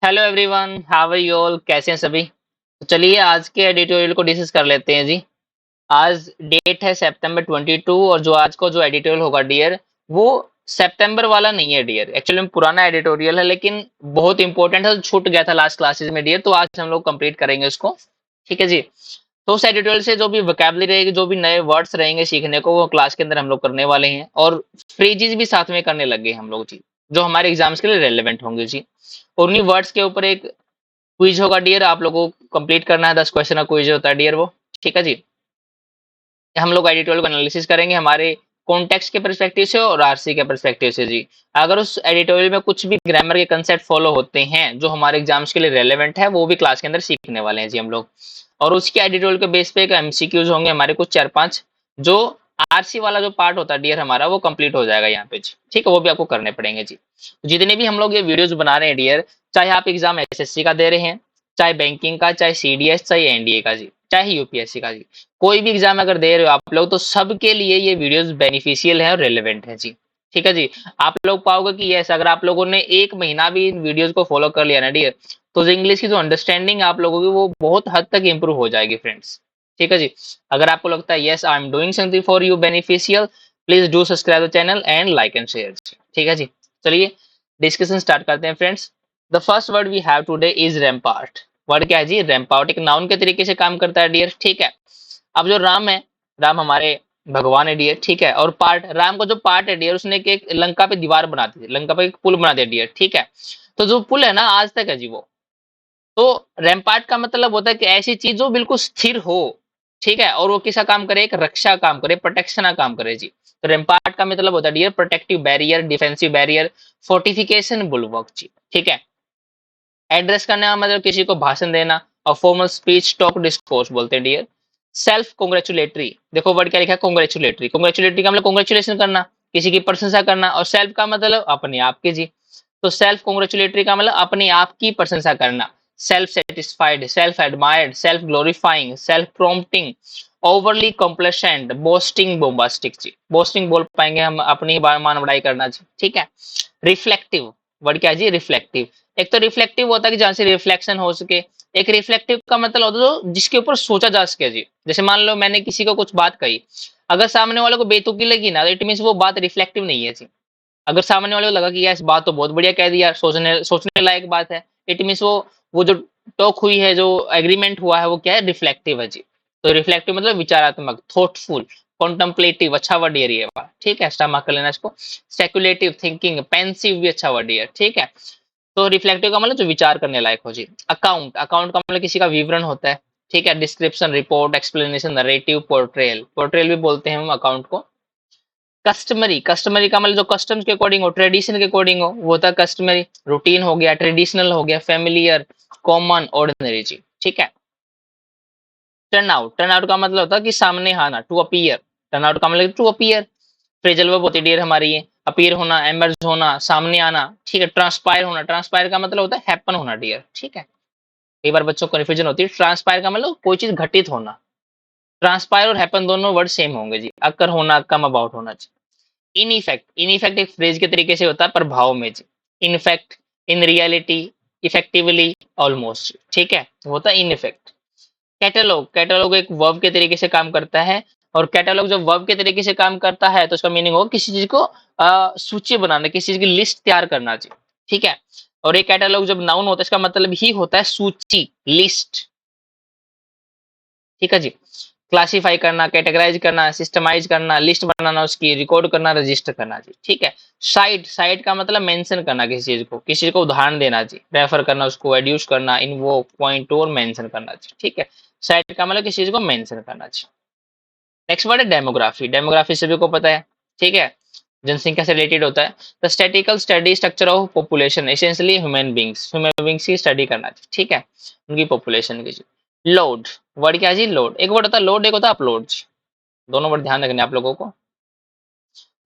Hello everyone, how are you all? कैसे हैं सभी? तो चलिए आज के एडिटोरियल को डिस्कस कर लेते हैं जी। आज डेट है सितंबर 22 और जो आज को जो एडिटोरियल होगा डियर, वो सितंबर वाला नहीं है डियर। एक्चुअली में पुराना एडिटोरियल है लेकिन बहुत इंपॉर्टेंट है, छूट गया था लास्ट क्लासेस में डियर, तो आज हम लोग कंप्लीट करेंगे उसको। ठीक है जी। तो उस एडिटोरियल से जो भी वोकैबुलरी रहेगी, जो भी नए वर्ड्स रहेंगे सीखने को, वो क्लास के अंदर हम लोग करने वाले हैं। और फ्रेजेस भी साथ में करने लगे हम लोग जी, जो हमारे एग्जाम्स के लिए रेलेवेंट होंगे जी। और उन्हीं वर्ड्स के ऊपर एक क्विज होगा डियर, आप लोगों को कंप्लीट करना है। 10 क्वेश्चन का क्विज होता है डियर वो। ठीक है जी। हम लोग एडिटोरियल को एनालिसिस करेंगे हमारे कॉन्टेक्स्ट के परस्पेक्टिव से और आरसी के परस्पेक्टिव से जी। अगर उस एडिटोरियल में कुछ भी ग्रामर के कंसेप्ट फॉलो होते हैं जो हमारे एग्जाम्स के लिए रेलेवेंट है, वो भी क्लास के अंदर सीखने वाले हैं जी हम लोग। और उसके एडिटोरियल के बेस पे एक एमसीक्यूज होंगे हमारे कुछ 4-5, जो आरसी वाला जो पार्ट होता है डियर हमारा, वो कंप्लीट हो जाएगा यहाँ पे जी। ठीक है, वो भी आपको करने पड़ेंगे जी। जितने भी हम लोग ये वीडियोस बना रहे हैं डियर, चाहे आप एग्जाम एसएससी का दे रहे हैं, चाहे बैंकिंग का, चाहे सीडीएस, चाहे एनडीए का जी, चाहे यूपीएससी का जी, कोई भी एग्जाम अगर दे रहे हो आप लोग, तो सबके लिए ये वीडियोस बेनिफिशियल है और रेलेवेंट है जी। ठीक है जी। आप लोग पाओगे कि यस, अगर आप लोगों ने 1 महीना भी इन वीडियोस को फॉलो कर लिया ना डियर, तो जो इंग्लिश की जो अंडरस्टैंडिंग आप लोगों की, वो बहुत हद तक इंप्रूव हो जाएगी फ्रेंड्स। ठीक है जी। अगर आपको लगता है yes I am doing something for you beneficial, please do subscribe the channel and like and share. ठीक है जी। चलिए डिस्कशन स्टार्ट करते हैं friends. The first word we have today is rampart. Word क्या है जी? रैम्पार्ट। एक नाउन के तरीके से काम करता है डियर। ठीक है। अब जो राम है, राम हमारे भगवान है डियर। ठीक है। और पार्ट, राम का जो पार्ट है डियर, उसने एक लंका पे दीवार बना दी थी, लंका पे एक पुल बना दिया डियर। ठीक है। तो जो पुल है ना, आज तक है जी वो। तो रैम्पार्ट का मतलब होता है कि ऐसी चीज जो बिल्कुल स्थिर हो। ठीक है। और वो किसा काम करे? एक रक्षा काम करे, प्रोटेक्शन का काम करे जी। तो रैम्पार्ट का मतलब होता है dear protective barrier, defensive barrier, fortification bulwark जी। ठीक है। एड्रेस करने का मतलब किसी को भाषण देना, और फॉर्मल स्पीच, टॉक, डिस्कोर्स बोलते हैं डियर। सेल्फ कॉन्ग्रेचुलेटरी, देखो वर्ड क्या लिखा है? कॉन्ग्रेचुलेटरी। कॉन्ग्रेचुलेटरी का मतलब कॉन्ग्रेचुलेशन करना, किसी की प्रशंसा करना। और सेल्फ का मतलब अपने आप की जी। तो सेल्फ कॉन्ग्रेचुलेटरी का मतलब अपने आप की प्रशंसा करना। Self satisfied, self admired, self glorifying, self prompting, overly complacent, boasting, bombastic जी। बोस्टिंग बोल पाएंगे हम, अपनी ही मान बढ़ाई करना जी। ठीक है। रिफ्लेक्टिव, वर्ड क्या है जी? रिफ्लेक्टिव। एक तो रिफ्लेक्टिव होता है कि जहां से रिफ्लेक्शन हो सके। एक रिफ्लेक्टिव का मतलब होता है जो जिसके ऊपर सोचा जा सके जी। जैसे मान लो मैंने किसी को कुछ बात कही, अगर सामने वाले को बेतुकी लगी ना, तो इट मीन वो बात रिफ्लेक्टिव नहीं है जी। अगर सामने वाले को लगा कि यार इस बात तो बहुत बढ़िया कह दिया, सोचने सोचने लायक बात है, इट मीन वो जो टॉक हुई है, जो एग्रीमेंट हुआ है, वो क्या है? रिफ्लेक्टिव है जी। तो रिफ्लेक्टिव मतलब विचारात्मक, थॉटफुल, कॉन्टम्पलेटिव, अच्छा वर्ड ये है। ठीक है, स्टमक कर लेना इसको। स्पेकुलेटिव थिंकिंग, पेंसिव भी अच्छा वर्ड है। ठीक है। तो रिफ्लेक्टिव का मतलब जो विचार करने लायक हो जी। अकाउंट, अकाउंट का मतलब किसी का विवरण होता है। ठीक है। Description, report, explanation, narrative, portrayal, portrayal भी बोलते हैं हम अकाउंट को। कस्टमरी, कस्टमरी का मतलब जो कस्टम्स के अकॉर्डिंग हो, ट्रेडिशन के अकॉर्डिंग हो, वो होता है कस्टमरी। रूटीन हो गया, ट्रेडिशनल हो गया, फेमिलियर, कॉमन, ऑर्डिनरी जी। ठीक है। टर्न आउट, टर्न आउट का मतलब होता है कि सामने आना, टू अपीयर। टर्न आउट का मतलब टू अपीयर। फ्रेजल वर्ब होती है डियर हमारी ये। अपीयर होना, एमर्ज होना, सामने आना। ठीक है। ट्रांसपायर होना, ट्रांसपायर का मतलब होता है हैपन होना डियर। ठीक है। कई बार बच्चों को कन्फ्यूजन होती है। ट्रांसपायर का मतलब कोई चीज घटित होना। ट्रांसपायर और हैपन दोनों वर्ड सेम होंगे जी। अकर होना, कम अबाउट होना जी। इन इफेक्ट, इन इफेक्ट एक फ्रेज के तरीके से होता है प्रभाव में जी। In fact, in reality, effectively, almost. ठीक है, वो होता है इन इफेक्ट। कैटलॉग, कैटलॉग एक वर्ब के तरीके से काम करता है। और कैटलॉग जब वर्ब के तरीके से काम करता है, तो उसका मीनिंग होगा किसी चीज को सूची बनाना, किसी चीज की लिस्ट तैयार करना जी। ठीक है। और एक कैटलॉग जब नाउन होता है, इसका मतलब ही होता है सूची, लिस्ट। ठीक है जी। क्लासिफाई करना, कैटेगराइज करना, सिस्टमाइज करना, लिस्ट बनाना, उसकी रिकॉर्ड करना, रजिस्टर करना जी। ठीक है। साइट, साइट का मतलब मेंशन करना किसी चीज को, किसी को उदाहरण देना जी, रेफर करना, उसको एड्यूस करना, इन्वोक, पॉइंट टू और मेंशन करना जी। ठीक है। साइट का मतलब किसी चीज को मेंशन करना जी। नेक्स्ट वर्ड है डेमोग्राफी। डेमोग्राफी सभी को पता है। ठीक है। जनसंख्या से रिलेटेड होता है। The statistical study structure of population, essentially human beings की स्टडी करना जी। ठीक है। उनकी पॉपुलेशन की जी। लोड, वर्ड क्या है जी? लोड। एक वर्ड होता है लोड, एक होता है अपलोड जी। दोनों वर्ड ध्यान रखने आप लोगों को।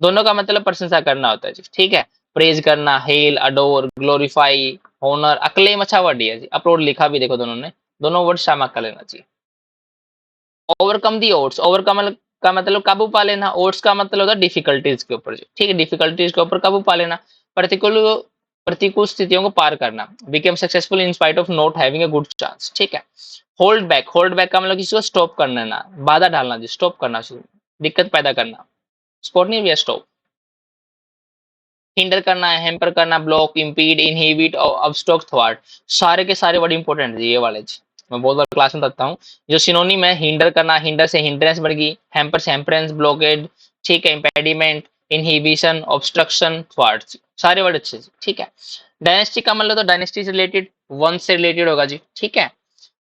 दोनों का मतलब प्रशंसा करना होता है जी। ठीक है। प्रेज करना, hello, adore, glorify, honour, acclaim, अच्छा वर्ड है जी। अपलोड लिखा भी देखो दोनों ने, दोनों वर्ड शामिल कर लेना चाहिए। ओवरकम दी ओड्स, ओवरकम का मतलब काबू पा लेना। ओड्स का मतलब होता है डिफिकल्टीज के ऊपर जी। ठीक है। डिफिकल्टीज के ऊपर काबू पा लेना। पर्टिकुलर प्रतिकूल स्थितियों को पार करना, became successful in spite of not having a good chance, ठीक है। होल्ड बैक का मतलब किसी को स्टॉप करना ना, बाधा डालना जी, स्टॉप करना, दिक्कत पैदा करना, स्पॉट नहीं भैया, स्टॉप। हिंडर करना है, हेम्पर करना, ब्लॉक, इम्पीड, इनहिबिट और ऑब्स्ट्रक्ट थ्वार्ट, सारे के सारे वर्ड इंपॉर्टेंट है ये वाले जी, मैं बहुत बार क्लास में बताता हूँ। जो सिनोनिम है, हिंडर करना, हिंडर से हिंड्रेंस बढ़ गई, हेम्पर से हेम्परेंस, ब्लॉकेड, ठीक है, इम्पेडिमेंट, इनहिबिशन, ऑब्स्ट्रक्शन, थ्वार्ट, सारे वर्ड अच्छे से, ठीक है। डायनेस्टी का मतलब तो डायनेस्टी से रिलेटेड, वंश से रिलेटेड होगा जी, ठीक है।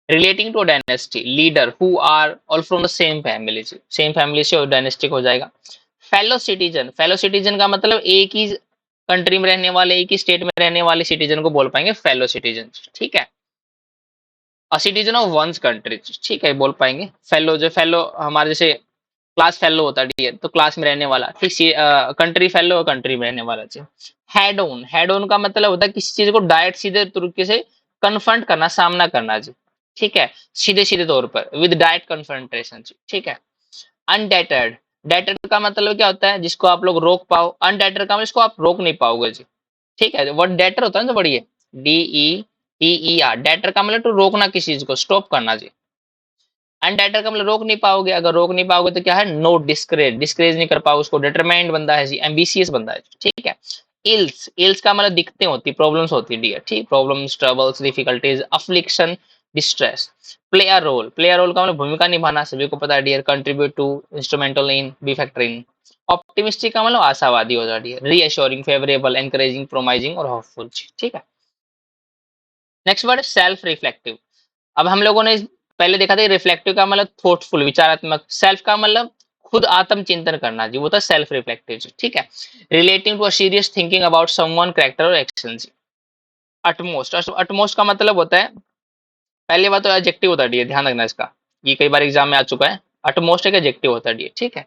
Relating to dynasty, leader who are all from the same family, same family से डायनेस्टिक हो जाएगा। फेलो सिटीजन का मतलब एक ही कंट्री में रहने वाले, एक ही स्टेट में रहने वाले सिटीजन को बोल पाएंगे फेलो सिटीजन, ठीक है। A citizen of one's country, ठीक है, बोल पाएंगे। फेलो, जो फेलो हमारे जैसे क्लास फेलो होता है, तो क्लास में रहने वाला, ठीक। कंट्री फेलो, कंट्री में रहने वाला जी। हेड ऑन का मतलब होता है किसी चीज को डायरेक्ट सीधे तरीके से कन्फ्रंट करना, सामना करना जी, ठीक है, सीधे सीधे तौर पर, विद डायरेक्ट कन्फ्रंटेशन, ठीक है। अनडेटर्ड, डेटर्ड का मतलब क्या होता है, जिसको आप लोग रोक पाओ, अनडेटर्ड का मतलब जिसको आप रोक नहीं पाओगे जी, ठीक है। वर्ड डेटर होता है ना, तो बढ़िए, DETER, डेटर का मतलब तो रोकना किसी चीज को, स्टॉप करना जी। अनडेटर का मतलब रोक नहीं पाओगे, अगर रोक नहीं पाओगे तो क्या है, नो डिस्करेज, डिस्करेज नहीं कर पाओ उसको, डिटरमाइंड बंदा है जी, एम्बिशियस बंदा है, ठीक है। इल्स का मतलब दिक्कतें होती, प्रॉब्लम्स होती है डियर, ठीक, problems, troubles, difficulties, affliction, distress. Play a role का मतलब भूमिका निभाना, सभी को पता है dear, contribute to, instrumental in, be factor in. Optimistic का मतलब आशावादी हो जाती है, रीअश्योरिंग, फेवरेबल, एनकरेजिंग, प्रोमाइजिंग और होपफुल, ठीक है। Next word self reflective. अब हम लोगों ने पहले देखा था रिफ्लेक्टिव का मतलब थॉटफुल, विचारात्मक, सेल्फ का मतलब खुद आत्म चिंतन करना जी, वो था सेल्फ रिफ्लेक्टिव, ठीक है। Relating to a serious thinking about someone, character और एक्शन जी। अटमोस्ट, अटमोस्ट का मतलब होता है, पहली बात तो एडजेक्टिव होता है, ध्यान रखना इसका, ये कई बार एग्जाम में आ चुका है। अटमोस्ट एक एडजेक्टिव होता है, ठीक है।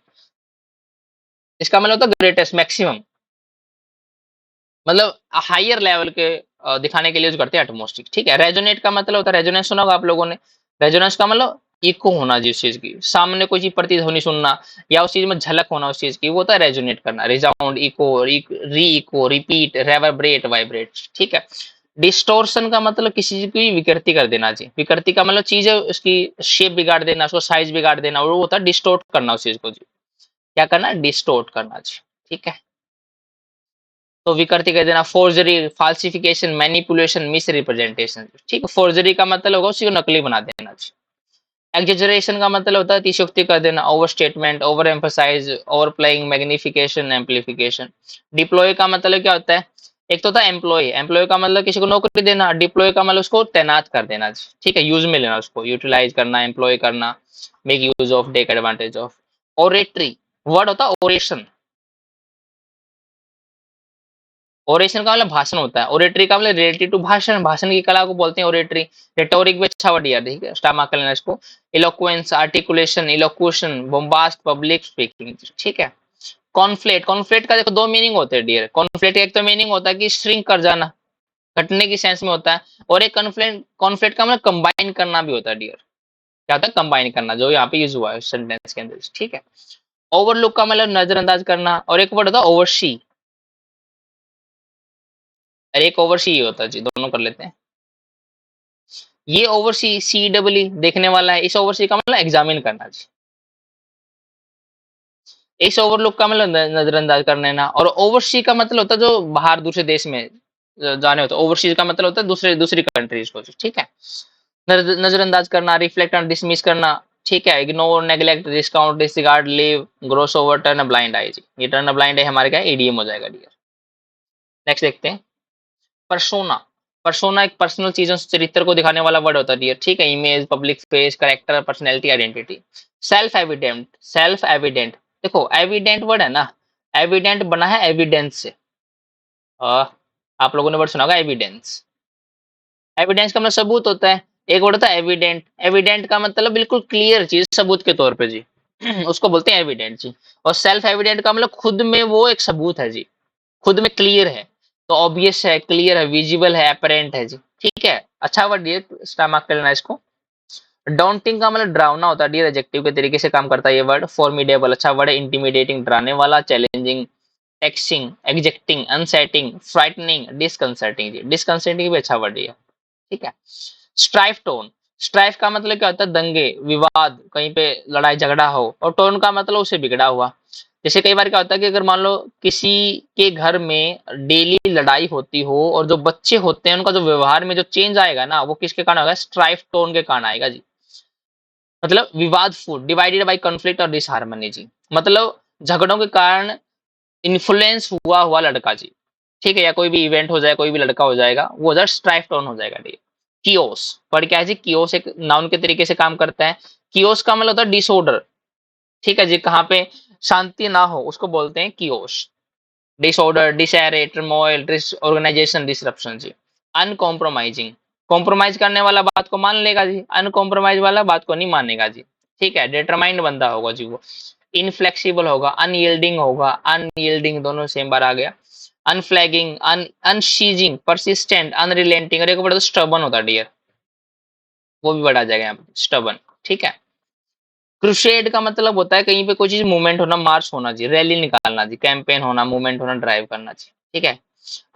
इसका मतलब होता है ग्रेटेस्ट, मैक्सिमम, मतलब हायर लेवल के दिखाने के लिए यूज करते हैं एटमोस्ट, ठीक है। रेजोनेट का मतलब होता है, रेजोनेंस सुना होगा आप लोगों ने, रेजोनेंस का मतलब इको होना जिस चीज की, सामने कोई चीज प्रतिध्वनि सुनना, या उस चीज में झलक होना उस चीज की, वो होता है रेजोनेट करना, रिसाउंड, इको, री इको, रिपीट, रेवरब्रेट, वाइब्रेट, ठीक है। डिस्टोर्शन का मतलब किसी चीज की विकृति कर देना जी, विकृति का मतलब चीज है उसकी शेप बिगाड़ देना, उसको साइज बिगाड़ देना, और वो होता है डिस्टोर्ट करना उस चीज को जी, क्या करना, डिस्टोर्ट करना जी, ठीक है। तो विकृति कह देना, फोर्जरी, फाल्सिफिकेशन, मैनिपुलेशन, मिस रिप्रेजेंटेशन, ठीक है। फोर्जरी का मतलब होगा उसी को नकली बना देना। एग्जेजरेशन का मतलब होता है अतिशयोक्ति कर देना, overstatement, overemphasise, overplaying, magnification, amplification. Deploy का मतलब क्या होता है, एक तो होता है एम्प्लॉय, एम्प्लॉय का मतलब किसी को नौकरी देना, डिप्लॉय का मतलब उसको तैनात कर देना, ठीक है, यूज में लेना, उसको यूटिलाइज करना, एम्प्लॉय करना, make use of, take advantage of. Oratory, word होता है ओरेशन, ओरेशन का मतलब भाषण होता है, ओरेटरी का मतलब रिलेटेड टू भाषण, भाषण की कला को बोलते हैं ओरेटरी। रेटोरिक भी अच्छा वर्ड यार, ठीक है, स्टार मार्क कर लेना इसको। इलोक्वेंस, आर्टिकुलेशन, इलोक्यूशन, बोम्बास्ट, पब्लिक स्पीकिंग, ठीक है। कॉन्फ्लेट, कॉन्फ्लेट का देखो दो मीनिंग होते हैं डियर, कॉन्फ्लेट का एक तो मीनिंग होता है कि श्रिंक कर जाना, घटने की सेंस में होता है, और एक कॉन्फ्लेट, कॉन्फ्लेट का मतलब कंबाइन करना भी होता है डियर, क्या होता है, कंबाइन करना, जो यहाँ पे यूज हुआ है सेंटेंस के अंदर, ठीक है। ओवरलुक का मतलब नजरअंदाज करना, और एक वर्ड होता है ओवरसी, और एक ओवरसी होता है जी, दोनों कर लेते हैं। ये ओवरसी, सी डबल देखने वाला है, इस ओवरसी का मतलब एग्जामिन करना जी, इस ओवरलुक का मतलब नजरअंदाज कर लेना, और ओवरसी का मतलब होता है जो बाहर दूसरे देश में जाने होता है, ओवरसीज का मतलब होता है दूसरे दूसरी कंट्रीज को, ठीक है। नजरअंदाज करना, रिफ्लेक्ट और डिसमिस करना, ठीक है। Ignore, neglect, discount, disregard, leave, gloss over, turn a blind eye जी, ये टर्न अ ब्लाइंड आई हमारे क्या ईडीएम हो जाएगा डियर। नेक्स्ट देखते हैं, परसोना। परसोना एक पर्सनल चीजों, चरित्र को दिखाने वाला वर्ड होता है डियर, ठीक है। Image, public face, character, personality, identity. Self evident, self evident, देखो एविडेंट वर्ड है ना, एविडेंट बना है एविडेंस से, आप लोगों ने वर्ड सुना होगा एविडेंस, एविडेंस का मतलब सबूत होता है। एक वर्ड होता है एविडेंट, एविडेंट का मतलब बिल्कुल क्लियर चीज, सबूत के तौर पे जी, उसको बोलते हैं एविडेंट जी। और सेल्फ एविडेंट का मतलब खुद में वो एक सबूत है जी, खुद में क्लियर है, तो ऑब्वियस है, क्लियर है, विजिबल है, अपेरेंट है जी, ठीक है। अच्छा वर्ड ये, स्टार मार्क कर लेना इसको। डॉन्टिंग का मतलब डरावना होता है डियर, एडजेक्टिव के तरीके से काम करता है ये वर्ड। फॉर्मिडेबल, अच्छा वर्ड है। इंटिमिडेटिंग, डराने वाला, challenging, एक्सिंग, ejecting, unsetting, frightening, disconcerting जी। डिसकंसर्टिंग भी अच्छा वर्ड है, ठीक है। स्ट्राइफ टोन, स्ट्राइफ का मतलब क्या होता है? दंगे, विवाद, कहीं पे लड़ाई झगड़ा हो, और टोन का मतलब उसे बिगड़ा हुआ। जैसे कई बार क्या होता है कि अगर मान लो किसी के घर में डेली लड़ाई होती हो और जो बच्चे होते हैं उनका जो व्यवहार में जो चेंज आएगा ना, वो किसके कारण होगा? स्ट्राइफ टोन के कारण आएगा जी। मतलब विवाद फूड, डिवाइडेड बाय कॉन्फ्लिक्ट और डिसहार्मनी जी। मतलब झगड़ों के कारण इन्फ्लुएंस हुआ हुआ लड़का जी, ठीक है, या कोई भी इवेंट हो जाए, कोई भी लड़का हो जाएगा, वो हो जाए स्ट्राइफ टोन हो जाएगा ठीक। कियोस, पर क्या है जी? कियोस एक नाउन के तरीके से काम करता है। कियोस का मतलब होता है डिसऑर्डर, ठीक है जी, कहाँ पे शांति ना हो उसको बोलते हैं chaos. Disorder, disarray, turmoil, disorganisation, disruption जी। अनकॉम्प्रोमाइजिंग, कॉम्प्रोमाइज करने वाला बात को मान लेगा जी, अनकॉम्प्रोमाइज वाला बात को नहीं मानेगा जी, ठीक है। डिटरमाइंड बंदा होगा जी वो। इनफ्लेक्सिबल होगा, अनयील्डिंग होगा, अनयील्डिंग दोनों सेम बार आ गया। अनफ्लैगिंग, अनशीजिंग, परसिस्टेंट, अनरिलेंटिंग, और एक बड़ा स्टबन होता है डियर, वो भी बड़ा आ जाएगा यहाँ पे, स्टबन, ठीक है। क्रुसेड का मतलब होता है कहीं पे कोई चीज मूवमेंट होना, मार्च होना जी, रैली निकालना जी, कैंपेन होना, मूवमेंट होना, ड्राइव करना जी, ठीक है।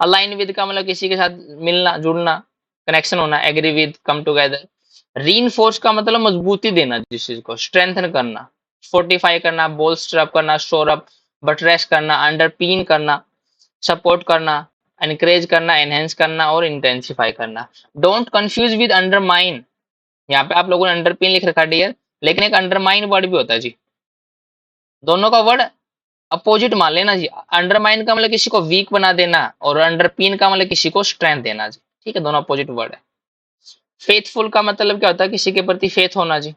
अलाइन विद का मतलब किसी के साथ मिलना, जुड़ना, कनेक्शन होना, agree with, come together. Reinforce का मतलब मजबूती देना जिस चीज को, स्ट्रेंथन करना, फोर्टिफाई करना, बोल्स्टर अप करना, शोर अप, बटरेस करना, अंडरपिन करना, सपोर्ट करना, एनकरेज करना, एनहेंस करना और इंटेंसिफाई करना। डोंट कंफ्यूज विद अंडरमाइन, यहाँ पे आप लोगों ने अंडरपिन लिख रखा डियर, लेकिन एक अंडरमाइन वर्ड भी होता है जी, दोनों का वर्ड अपोजिट मान लेना जी। अंडरमाइन का मतलब किसी को वीक बना देना, और अंडरपिन का मतलब किसी को स्ट्रेंथ देना जी, ठीक है, दोनों अपोजिट वर्ड है। फेथफुल का मतलब क्या होता है? किसी के प्रति फेथ होना जी,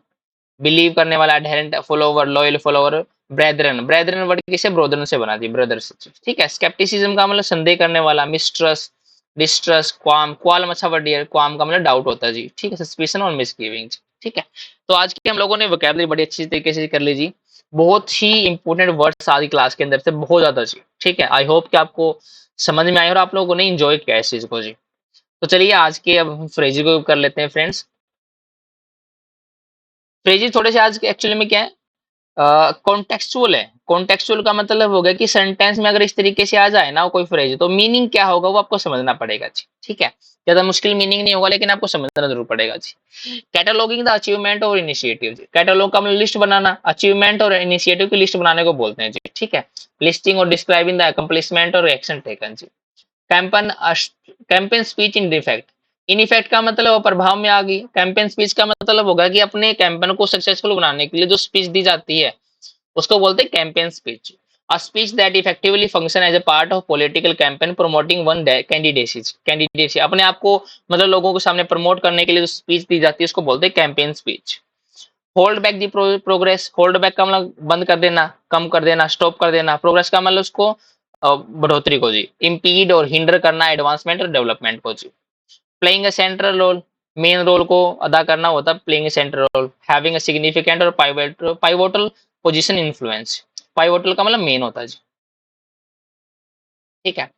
बिलीव करने वाला, adherent, follower, loyal follower. Brethren, brethren word किसे? ब्रोदरन से बना दी, ब्रदर्स, ठीक है। स्केप्टिसिज्म का मतलब संदेह करने वाला, मिसट्रस्ट, डिस्ट्रस्ट, क्वाम, क्वालम अच्छा वर्ड है, क्वाम का मतलब डाउट होता है जी, ठीक है, सस्पिशन और मिसगिविंग, ठीक है। तो आज के हम लोगों ने वोकैबुलरी बड़ी अच्छी तरीके से कर ली जी, बहुत ही इंपॉर्टेंट वर्ड्स आज की क्लास के अंदर से, बहुत ज्यादा जी, ठीक है। आई होप कि आपको समझ में आए और आप लोगों ने इंजॉय किया इस चीज को जी। तो चलिए आज के अब हम फ्रेजी को कर लेते हैं फ्रेंड्स। फ्रेजी थोड़े से आज एक्चुअली में क्या है, कॉन्टेक्चुअल है। कॉन्टेक्चुअल का मतलब हो गया कि सेंटेंस में अगर इस तरीके से आ जाए ना कोई फ्रेज, तो मीनिंग क्या होगा वो आपको समझना पड़ेगा जी, ठीक है। ज्यादा मुश्किल मीनिंग नहीं होगा, लेकिन आपको समझना जरूर पड़ेगा जी। कैटलॉगिंग द अचीवमेंट और इनिशिएटिव, कैटलॉग का मतलब लिस्ट बनाना, अचीवमेंट और इनिशिएटिव की लिस्ट बनाने को बोलते हैं जी, ठीक है। लिस्टिंग और डिस्क्राइबिंग द अकम्प्लिशमेंट और एक्शन टेकन जी। Campaign, campaign speech in defect, in effect का मतलब वो प्रभाव में आ गई। कैंपेन स्पीच का मतलब होगा कि अपने कैंपेन को सक्सेसफुल बनाने के लिए जो स्पीच दी जाती है उसको बोलते हैं campaign speech. A speech that effectively function as a part of political campaign promoting one candidacy, अपने आप को मतलब लोगों के सामने प्रमोट करने के लिए जो स्पीच दी जाती है उसको बोलते हैं campaign speech. Hold back the progress, hold back का मतलब बंद कर देना, कम कर देना, स्टॉप कर देना। प्रोग्रेस का मतलब उसको बढ़ोतरी को जी। इम्पीड और हिंडर करना एडवांसमेंट और डेवलपमेंट को जी। Playing a central role, main role को अदा करना होता है playing a central role. Having a significant और पाइवोटल पोजीशन इन्फ्लुएंस, पाइवोटल का मतलब मेन होता है जी, ठीक है।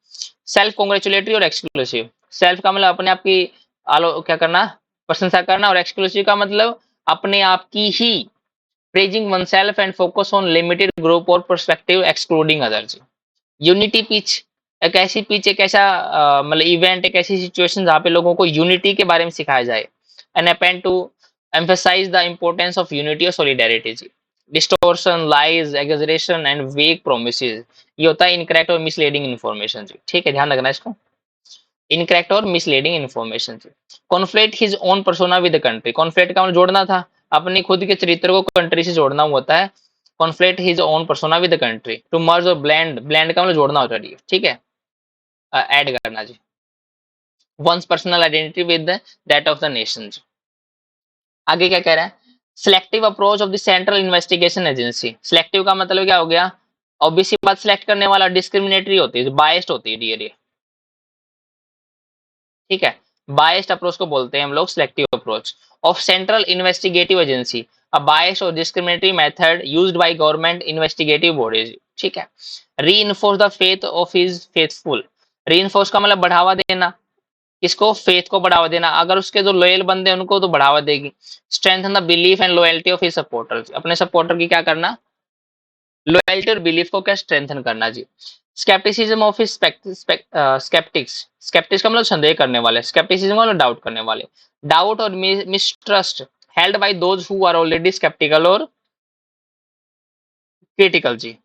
सेल्फ कॉन्ग्रेचुलेटरी और एक्सक्लूसिव, सेल्फ का मतलब अपने आप की आलो क्या करना, प्रशंसा करना, और एक्सक्लूसिव का मतलब अपने आप की ही, praising oneself and focus on limited group और perspective excluding others. Unity pitch, एक ऐसी पिच, एक ऐसा मतलब इवेंट, एक ऐसी सिचुएशन जहाँ पे लोगों को यूनिटी के बारे में सिखाया जाए। एन अपेंड to emphasize the importance of unity और solidarity जी। Distortion, lies, exaggeration and vague promises, ये होता है इनकरेक्ट और मिसलीडिंग इन्फॉर्मेशन जी, ठीक है, ध्यान रखना इसको। इनकरेक्ट और मिसलीडिंग इन्फॉर्मेशन जी। Conflate his own persona with the country, conflate का मतलब जोड़ना था, अपने खुद के चरित्र को कंट्री से जोड़ना होता है। Conflate his own persona with the country. To merge और ब्लेंड, ब्लेंड का मतलब जोड़ना होता है, ठीक है, ऐड करना जी। Once personal identity with that of the nation. आगे क्या कह रहा है? Selective approach of the central investigation agency, selective का मतलब क्या हो गया? ऑब्वियसली बात, सिलेक्ट करने वाला डिस्क्रिमिनेटरी होती है, बायस्ड होती है डियर, ठीक है। बायस्ड अप्रोच को बोलते हैं हम लोग selective approach of central investigative agency, a biased और discriminatory method used by government investigative bodies, ठीक है। Reinforce the faith of his faithful, reinforce का मतलब बढ़ावा देना, किसको? फेथ को बढ़ावा देना, अगर उसके जो लॉयल बंदे हैं उनको तो बढ़ावा देगी। Strengthen the belief and loyalty of his supporters, अपने सपोर्टर की क्या करना? लॉयल्टी और बिलीफ को क्या स्ट्रेंथन करना जी। स्केप्टिसिज्म ऑफ स्केप्टिक्स, स्केप्टिक्स का मतलब संदेह करने वाले, स्केप्टिसिज्म का मतलब डाउट करने वाले, डाउट और mistrust held by those who are already sceptical और क्रिटिकल जी।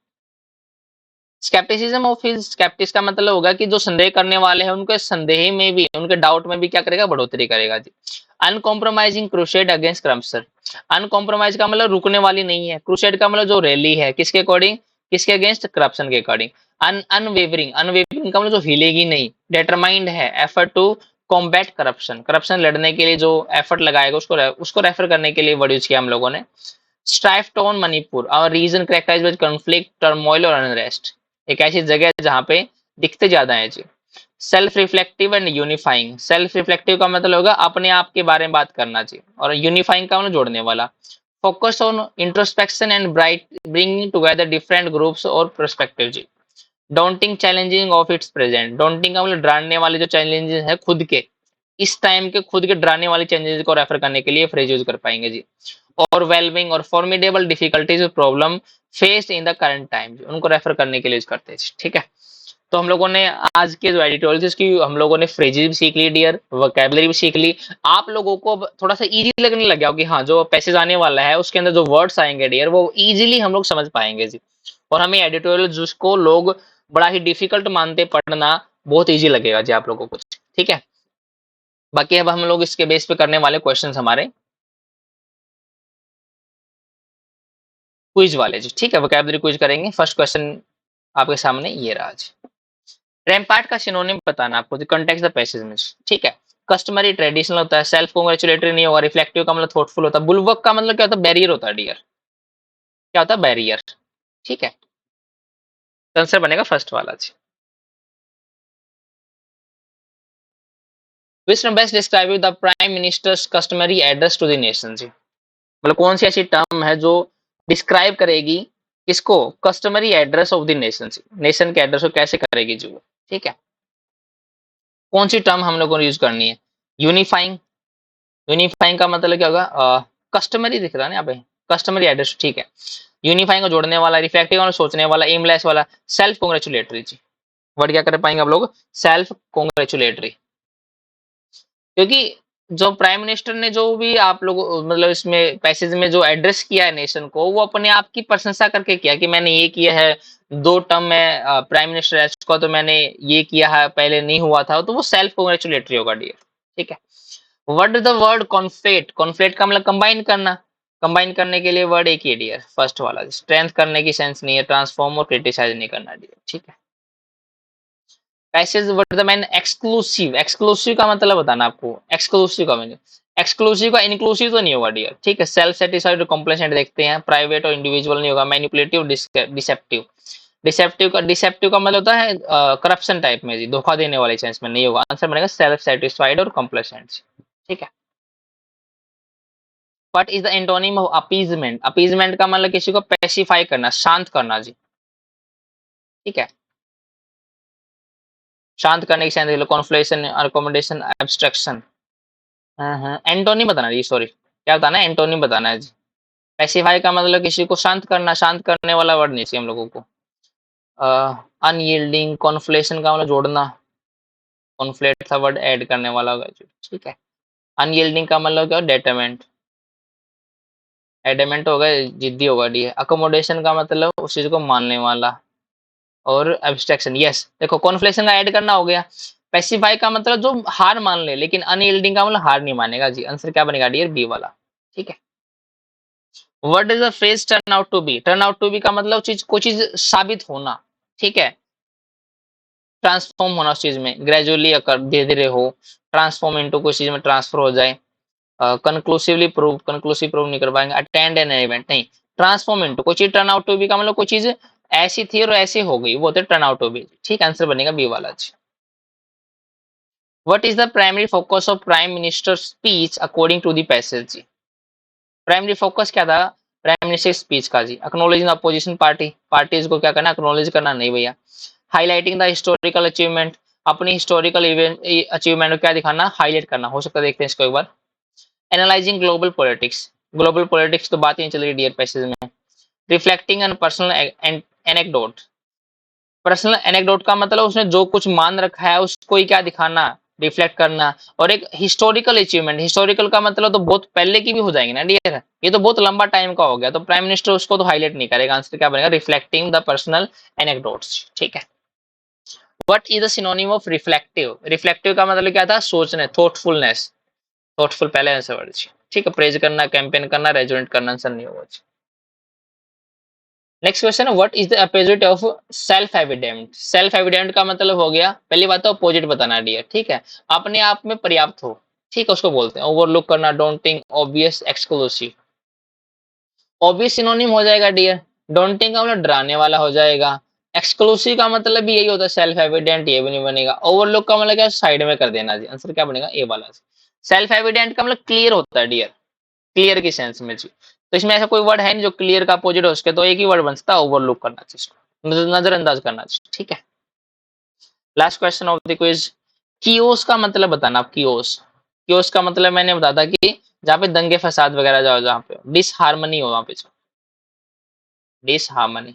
स्केप्टिसिज्म ऑफ हिज, स्केप्टिक्स का मतलब होगा कि जो संदेह करने वाले हैं उनके संदेह में भी, उनके डाउट में भी क्या करेगा, बढ़ोतरी करेगा जी। Uncompromising crusade against corruption, uncompromise का मतलब रुकने वाली नहीं है, क्रूसेड का मतलब जो रैली है किसके अकॉर्डिंग, किसके अगेंस्ट, करप्शन के अकॉर्डिंग। अनवेवरिंग, अनवेवरिंग का मतलब जो हिलेगी नहीं, डिटरमाइंड है, effort to combat corruption, corruption लड़ने के लिए जो एफर्ट लगाएगा उसको रेफर करने के लिए वर्ड यूज किया हम लोगों ने। स्ट्राइफ टोन मणिपुर, और region characterised by conflict, turmoil और अनरेस्ट, एक ऐसी जगह है जहां पे दिखते ज्यादा है जी। Self reflective and unifying, self reflective का मतलब होगा अपने आप के बारे में बात करना जी, और यूनिफाइंग का मतलब जोड़ने वाला। Focus on introspection and bright bringing together different groups और पर्सपेक्टिव जी। Daunting challenging of its present, daunting का मतलब डराने वाले जो चैलेंजेस है खुद के, इस टाइम के खुद के डराने वाले चैलेंजेस को रेफर करने के लिए फ्रेज यूज कर पाएंगे जी। ओवरवेलमिंग और formidable difficulties problem faced in the current time, उनको रेफर करने के लिए यूज करते हैं, ठीक है। तो हम लोगों ने आज के जो एडिटोरियल इसकी हम लोगों ने फ्रेजेस भी सीख ली डियर, वोकैबुलरी भी सीख ली। आप लोगों को अब थोड़ा सा इजी लगने लग गया कि हाँ जो पैसेज आने वाला है उसके अंदर जो वर्ड्स आएंगे डियर वो इजीली हम लोग समझ पाएंगे जी। और हमें एडिटोरियल जिसको लोग बड़ा ही डिफिकल्ट मानते पढ़ना, बहुत इजी लगेगा जी आप लोगों को, ठीक है। बाकी अब हम लोग इसके बेस पे करने वाले क्वेश्चंस हमारे क्विज वाले जी, ठीक है, वोकैबुलरी क्विज करेंगे। फर्स्ट क्वेश्चन आपके सामने ये रहा जी। रैम्पार्ट का सिनोनिम बताना आपको, कॉन्टेक्स्ट द पैसेज में, ठीक है। कस्टमरी ट्रेडिशनल होता है, सेल्फ कांग्रेचुलेटरी नहीं होगा, रिफ्लेक्टिव का मतलब थॉटफुल होता है, बुलवर्क का मतलब क्या होता है, बैरियर होता है डियर, क्या होता है, बैरियर, ठीक है। तो आंसर बनेगा फर्स्ट वाला जी। Which best describe the prime minister's customary address to the nation जी, मतलब कौन सी ऐसी टर्म है जो डिस्क्राइब करेगी किसको, customary address of the nation, nation के एड्रेस को कैसे करेगी जी वो, ठीक है। कौन सी टर्म हम लोगों को यूज करनी है, यूनिफाइंग, यूनिफाइंग का मतलब क्या होगा, कस्टमरी दिख रहा है ना यहाँ पे, कस्टमरी एड्रेस, ठीक है। यूनिफाइंग को जोड़ने वाला, रिफ्लेक्टिव वाला सोचने वाला, एमलेस वाला, सेल्फ कांग्रेचुलेटरी जी। वर्ड क्या कर पाएंगे आप लोग, सेल्फ कांग्रेचुलेटरी। क्योंकि जो प्राइम मिनिस्टर ने जो भी आप लोग मतलब इसमें पैसेज में जो एड्रेस किया है नेशन को, वो अपने आप की प्रशंसा करके किया कि मैंने ये किया है, 2 टर्म में प्राइम मिनिस्टर रह चुका, तो मैंने ये किया है, पहले नहीं हुआ था, तो वो सेल्फ कांग्रेचुलेटरी होगा डियर, ठीक है। What is the word conflict, conflict का मतलब कंबाइन करना, कंबाइन करने के लिए वर्ड एक ही है डियर, फर्स्ट वाला। स्ट्रेंथ करने की सेंस नहीं है, ट्रांसफॉर्म और क्रिटिसाइज नहीं करना डियर, ठीक है। Passage word the man exclusive, exclusive का मतलब बताना आपको, एक्सक्लूसिव का मतलब, एक्सक्लूसिव का इंक्लूसिव तो नहीं होगा डियर, ठीक है। सेल्फ सेटिस्फाइड और कंप्लेसेंट देखते हैं, प्राइवेट और इंडिविजुअल नहीं होगा, मैनिपुलेटिव, डिसेप्टिव, डिसेप्टिव का मतलब होता है करप्शन टाइप में जी, धोखा देने वाले सेंस में नहीं होगा, आंसर बनेगा सेल्फ सेटिस्फाइड और कंप्लेसेंट, ठीक है। What is the antonym of appeasement, appeasement का मतलब किसी को पैसिफाई करना, शांत करना जी, ठीक है। शांत करने की sense, conflation, accommodation, abstraction, antonym बताना जी, सॉरी क्या बताना है, एंटोनिम बताना है जी। पैसिफाई का मतलब किसी को शांत करना, शांत करने वाला वर्ड नहीं चाहिए हम लोगों को। अनयील्डिंग, कॉन्फ्लेशन का मतलब जोड़ना, कॉन्फ्लेट था वर्ड ऐड करने वाला होगा जी, ठीक है। अनयील्डिंग का मतलब क्या, डेटरमेंट, एडमेंट होगा, जिद्दी होगा डी। अकोमोडेशन का मतलब उस चीज को मानने वाला, और एब्स्ट्रैक्शन, यस देखो कॉन्फ्लेक्शन का ऐड करना हो गया। पैसिफाई का मतलब जो हार मान ले, लेकिन अनयील्डिंग का मतलब हार नहीं मानेगा जी, आंसर क्या बनेगा डियर, बी वाला, ठीक है। What is the phrase turn out to be, turn out to be का मतलब चीज, कोई चीज साबित होना, ठीक है। ट्रांसफॉर्म होना उस चीज में, ग्रेजुअली अकर, धीरे धीरे हो, ट्रांसफॉर्म इनटू कोई चीज में ट्रांसफर हो जाए, कंक्लूसिवली प्रूव, कंक्लूसिव प्रूव नहीं कर पाएंगे, अटेंड एन इवेंट नहीं, ट्रांसफॉर्म इनटू, कोई चीज टर्न आउट टू बी का मतलब कोई चीज ऐसी थी और ऐसी हो गई, वो होते टर्न आउट टू बी, ठीक, आंसर बनेगा बी वाला जी। What is the primary focus of prime minister speech according to the passage जी, प्राइमरी फोकस क्या था प्राइम मिनिस्टर स्पीच का जी, एक्नॉलेजिंग अपोजिशन पार्टी, पार्टीज को क्या करना, एक्नॉलेज करना नहीं भैया। हाईलाइटिंग द हिस्टोरिकल अचीवमेंट, अपनी हिस्टोरिकल इवेंट अचीवमेंट को क्या दिखाना, हाईलाइट करना, हो सकता है देखते हैं इसको एक बार। Analysing global politics, global politics तो बात ही नहीं चल रही डियर पैसेज में। Reflecting on personal anecdote, personal anecdote का मतलब उसने जो कुछ मान रखा है उसको ही क्या दिखाना, रिफ्लेक्ट करना। और एक हिस्टोरिकल अचीवमेंट, हिस्टोरिकल का मतलब तो बहुत पहले की भी हो जाएगी ना डियर, ये तो बहुत लंबा टाइम का हो गया, तो प्राइम मिनिस्टर उसको तो हाईलाइट नहीं करेगा। आंसर क्या बनेगा, रिफ्लेक्टिंग द पर्सनल एनेक्डोट्स। ठीक है। What is the synonym of reflective, reflective का मतलब क्या था, सोचने, थॉटफुलनेस, थॉटफुल पहले आंसर वर्ड। ठीक है, प्रेज करना, कैंपेन करना, रेजोनेट करना, आंसर नहीं होगा। नेक्स्ट क्वेश्चन है, what is the opposite of self evident. Self evident का मतलब हो गया, पहली बात तो अपोजिट बताना डियर, ठीक है, अपने आप में पर्याप्त हो, ठीक है, उसको बोलते हैं। ओवरलुक करना, daunting, obvious, exclusive. Obvious synonym हो जाएगा डियर, डोंटिंग का मतलब डराने वाला हो जाएगा, एक्सक्लूसिव का मतलब भी यही होता है सेल्फ एविडेंट, ये भी नहीं बनेगा। ओवरलुक का मतलब क्या, साइड में कर देना जी, आंसर क्या बनेगा, ए वाला। सेल्फ एविडेंट का मतलब क्लियर होता है डियर, क्लियर की सेंस में जी। तो इसमें ऐसा कोई वर्ड है नहीं जो क्लियर का अपोजिट हो उसके, तो एक ही वर्ड बनता है, ओवरलुक करना चाहिए इसको, नजरअंदाज करना चाहिए। ठीक है। Last question of the quiz, chaos का मतलब बताना आप। कियोस, कियोस का मतलब मैंने बताया था कि जहाँ पे दंगे फसाद वगैरह जाओ, जहाँ पे डिसहार्मनी हो, वहां पे डिसहार्मनी।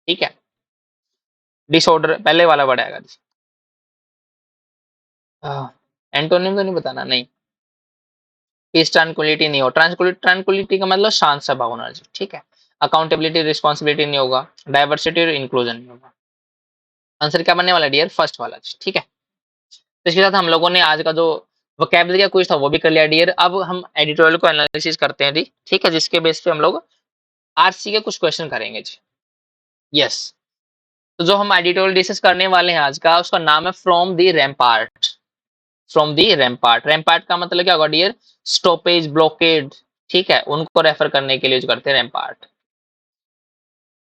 ठीक है। डिसऑर्डर पहले वाला वर्ड आएगा। एंटोनिम तो नहीं बताना, नहीं। पीस, ट्रांकुलिटी नहीं हो, ट्रांकुलिटी, ट्रांकुलिटी का मतलब शांत सभा होना चाहिए। ठीक है। अकाउंटेबिलिटी, रिस्पॉन्सिबिलिटी नहीं होगा, डाइवर्सिटी और इंक्लूजन नहीं होगा। आंसर क्या बनने वाला डियर, फर्स्ट वाला। ठीक है। तो इसके साथ हम लोगों ने आज का जो वोकैबुलरी का क्विज था वो भी कर लिया डियर। अब हम एडिटोरियल को एनालिसिस करते हैं जी, ठीक है, जिसके बेस पे हम लोग आरसी के कुछ क्वेश्चन करेंगे जी। यस। तो जो हम एडिटोरियल डिस्कस करने वाले हैं आज का, उसका नाम है from the rampart. From the rampart, rampart का मतलब क्या होगा डियर, स्टॉपेज, ब्लॉकेड, ठीक है, उनको रेफर करने के लिए यूज करते हैं रैम्पार्ट।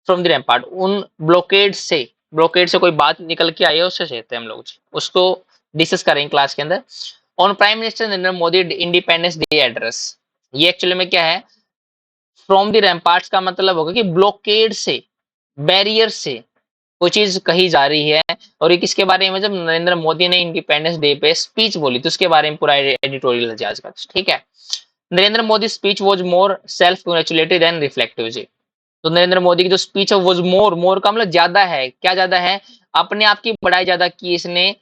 फ्रॉम द रैम्पार्ट, उन ब्लॉकेड से, ब्लॉकेड से कोई बात निकल के आई है उससे कहते हैं हम लोग, उसको डिस्कस करेंगे क्लास के अंदर। On prime minister Narendra Modi independence day address, ये एक्चुअली में क्या है, फ्रॉम द रैम्पार्ट्स का मतलब होगा कि ब्लॉकेड से, बैरियर से कोई चीज कही जा रही है। और ये किसके बारे में, जब नरेंद्र मोदी ने इंडिपेंडेंस डे पे स्पीच बोली तो उसके बारे में पूरा एडिटोरियल है आज का। ठीक है। Narendra Modi speech was more self congratulatory than reflective जी। तो नरेंद्र मोदी की जो स्पीच है वो मोर, मोर का मतलब ज्यादा है, क्या ज्यादा है, अपने आप की बड़ाई ज्यादा की इसने,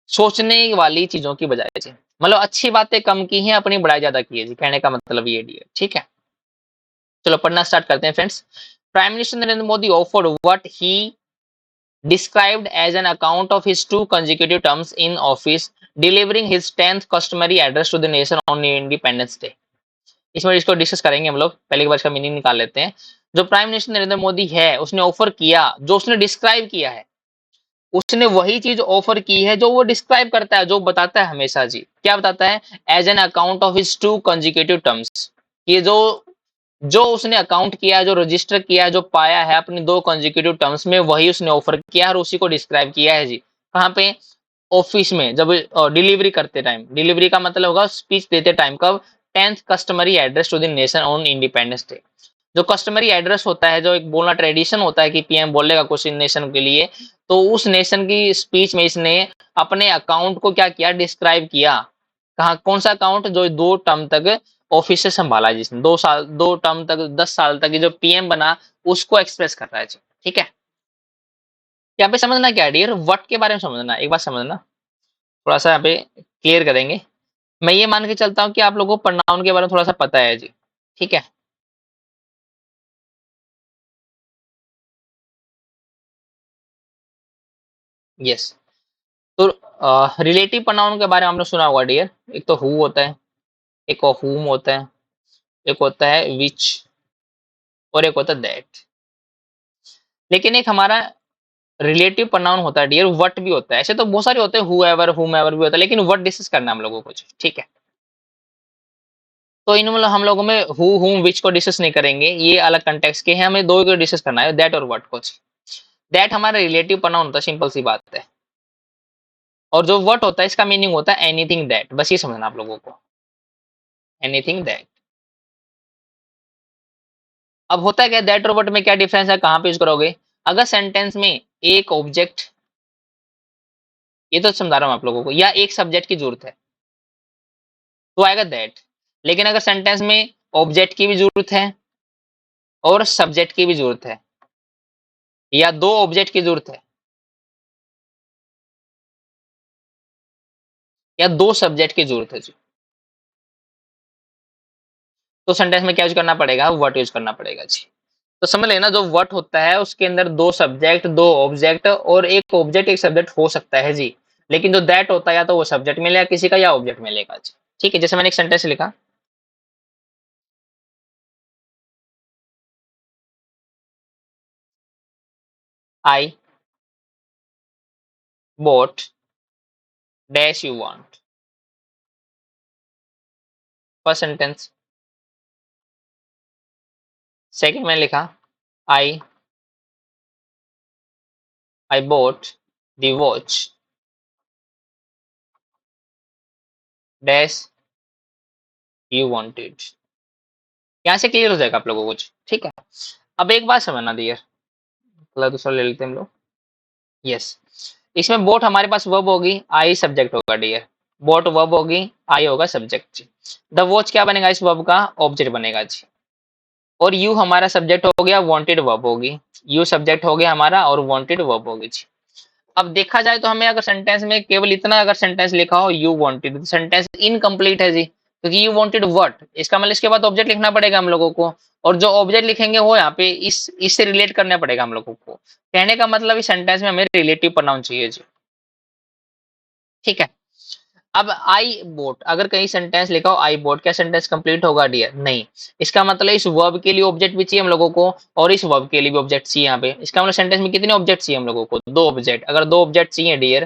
सोचने वाली चीजों की बजाय जी, मतलब अच्छी बातें कम की हैं, अपनी बड़ाई ज्यादा की है जी, कहने का मतलब ये है। ठीक है। चलो पढ़ना स्टार्ट करते हैं friends. Prime minister Narendra Modi offered what he described as an account of his two consecutive terms in office, delivering his 10th customary address to the nation on Independence Day। इसमें इसको डिस्कस करेंगे हम लोग, पहले के बार इसका मीनिंग निकाल लेते हैं। जो प्राइम मिनिस्टर नरेंद्र मोदी है उसने ऑफर किया, जो उसने डिस्क्राइब किया है, उसने वही चीज ऑफर की है जो वो डिस्क्राइब करता है, जो बताता है हमेशा जी। क्या बताता है, as an account of his two consecutive terms, ये जो जो उसने अकाउंट किया है, जो रजिस्टर किया है, जो पाया है अपने दो कंजिक्यूटिव टर्म्स में, वही उसने ऑफर किया है और उसी को डिस्क्राइब किया है जी। कहाँ पे, ऑफिस में, जब डिलीवरी करते टाइम, डिलीवरी का मतलब होगा स्पीच देते टाइम, कब, 10th customary address to the nation on Independence Day. जो कस्टमरी एड्रेस होता है, जो एक बोलना ट्रेडिशन होता है कि पीएम बोलेगा कुछ नेशन के लिए, तो उस नेशन की स्पीच में इसने अपने अकाउंट को क्या किया, डिस्क्राइब किया। कहा, कौन सा अकाउंट, जो 2 टर्म तक ऑफिस से संभाला जिसने, 2 साल, 2 टर्म तक, 10 साल तक जो पीएम बना, उसको एक्सप्रेस कर रहा है जी। ठीक है। यहाँ पे समझना क्या है डियर, व्हाट के बारे में समझना, एक बात समझना, थोड़ा सा यहाँ पे क्लियर करेंगे। मैं ये मान के चलता हूँ कि आप लोगों को प्रोनाउन के बारे में थोड़ा सा पता है जी। ठीक है। यस। तो रिलेटिव प्रोनाउन के बारे में आपने सुना होगा डियर, एक तो हु होता है, एक हुम होता है, एक होता है विच, और एक होता है दैट। लेकिन एक हमारा रिलेटिव प्रोनाउन होता है डियर, व्हाट भी होता है। ऐसे तो बहुत सारे होते हैं, हुएवर, हुमेवर भी होता है, लेकिन व्हाट डिस्कस करना हम लोगों को जी। ठीक है। तो इन मतलब हम लोगों में हु, हुम, विच को डिस्कस नहीं करेंगे, ये अलग कंटेक्स्ट के हैं, हमें दो को डिस्कस करना है, दैट और व्हाट को। दैट हमारा रिलेटिव प्रोनाउन होता है, सिंपल सी बात है। और जो व्हाट होता है इसका मीनिंग होता है एनीथिंग दैट, बस ये समझना आप लोगों को, एनीथिंग दैट। अब होता है क्या, दैट और व्हाट में क्या डिफरेंस है, कहां पे यूज करोगे, अगर सेंटेंस में एक ऑब्जेक्ट, ये तो समझा रहा हूं आप लोगों को, या एक सब्जेक्ट की जरूरत है तो आएगा दैट। लेकिन अगर सेंटेंस में ऑब्जेक्ट की भी जरूरत है और सब्जेक्ट की भी जरूरत है, या दो ऑब्जेक्ट की जरूरत है, या दो सब्जेक्ट की जरूरत है जी, तो सेंटेंस में क्या यूज करना पड़ेगा, व्हाट यूज करना पड़ेगा जी। तो समझ लेना, जो व्हाट होता है उसके अंदर दो सब्जेक्ट, दो ऑब्जेक्ट, और एक ऑब्जेक्ट एक सब्जेक्ट हो सकता है जी। लेकिन जो दैट होता है या तो वो सब्जेक्ट मिलेगा किसी का या ऑब्जेक्ट मिलेगा जी। ठीक है, जैसे मैंने एक सेंटेंस लिखा, I bought dash you want. First sentence. Second मैंने लिखा, I I bought the watch dash you wanted. यहाँ से क्लियर हो जाएगा आप लोगों को कुछ, ठीक है। अब एक बात समझना दी, अगला दूसरा ले लेते हैं हम लोग। यस, इसमें बोट हमारे पास वर्ब होगी, आई सब्जेक्ट होगा डियर। बोट वर्ब होगी, आई होगा सब्जेक्ट जी। द वॉच क्या बनेगा इस वर्ब का, ऑब्जेक्ट बनेगा जी। और यू हमारा सब्जेक्ट हो गया, वांटेड वर्ब होगी। यू सब्जेक्ट हो गया हमारा और वांटेड वर्ब होगी जी। अब देखा जाए तो हमें अगर सेंटेंस में केवल इतना अगर सेंटेंस लिखा हो यू वांटेड, तो सेंटेंस इनकम्प्लीट है जी, क्योंकि यू वांटेड व्हाट, इसका मतलब इसके बाद ऑब्जेक्ट लिखना पड़ेगा हम लोगों को। और जो ऑब्जेक्ट लिखेंगे वो यहाँ पे इस इससे रिलेट करना पड़ेगा हम लोगों को। कहने का मतलब इस सेंटेंस में हमें रिलेटिव प्रोनाउन चाहिए जी। ठीक है। अब आई बोट, अगर कहीं सेंटेंस लिखा हो आई बोट, क्या सेंटेंस कंप्लीट होगा डियर, नहीं। इसका मतलब इस वर्ब के लिए ऑब्जेक्ट भी चाहिए हम लोगों को, और इस वर्ब के लिए भी ऑब्जेक्ट चाहिए यहाँ पे। इसका मतलब सेंटेंस में कितने ऑब्जेक्ट चाहिए हम लोगों को, दो ऑब्जेक्ट। अगर दो ऑब्जेक्ट चाहिए डियर,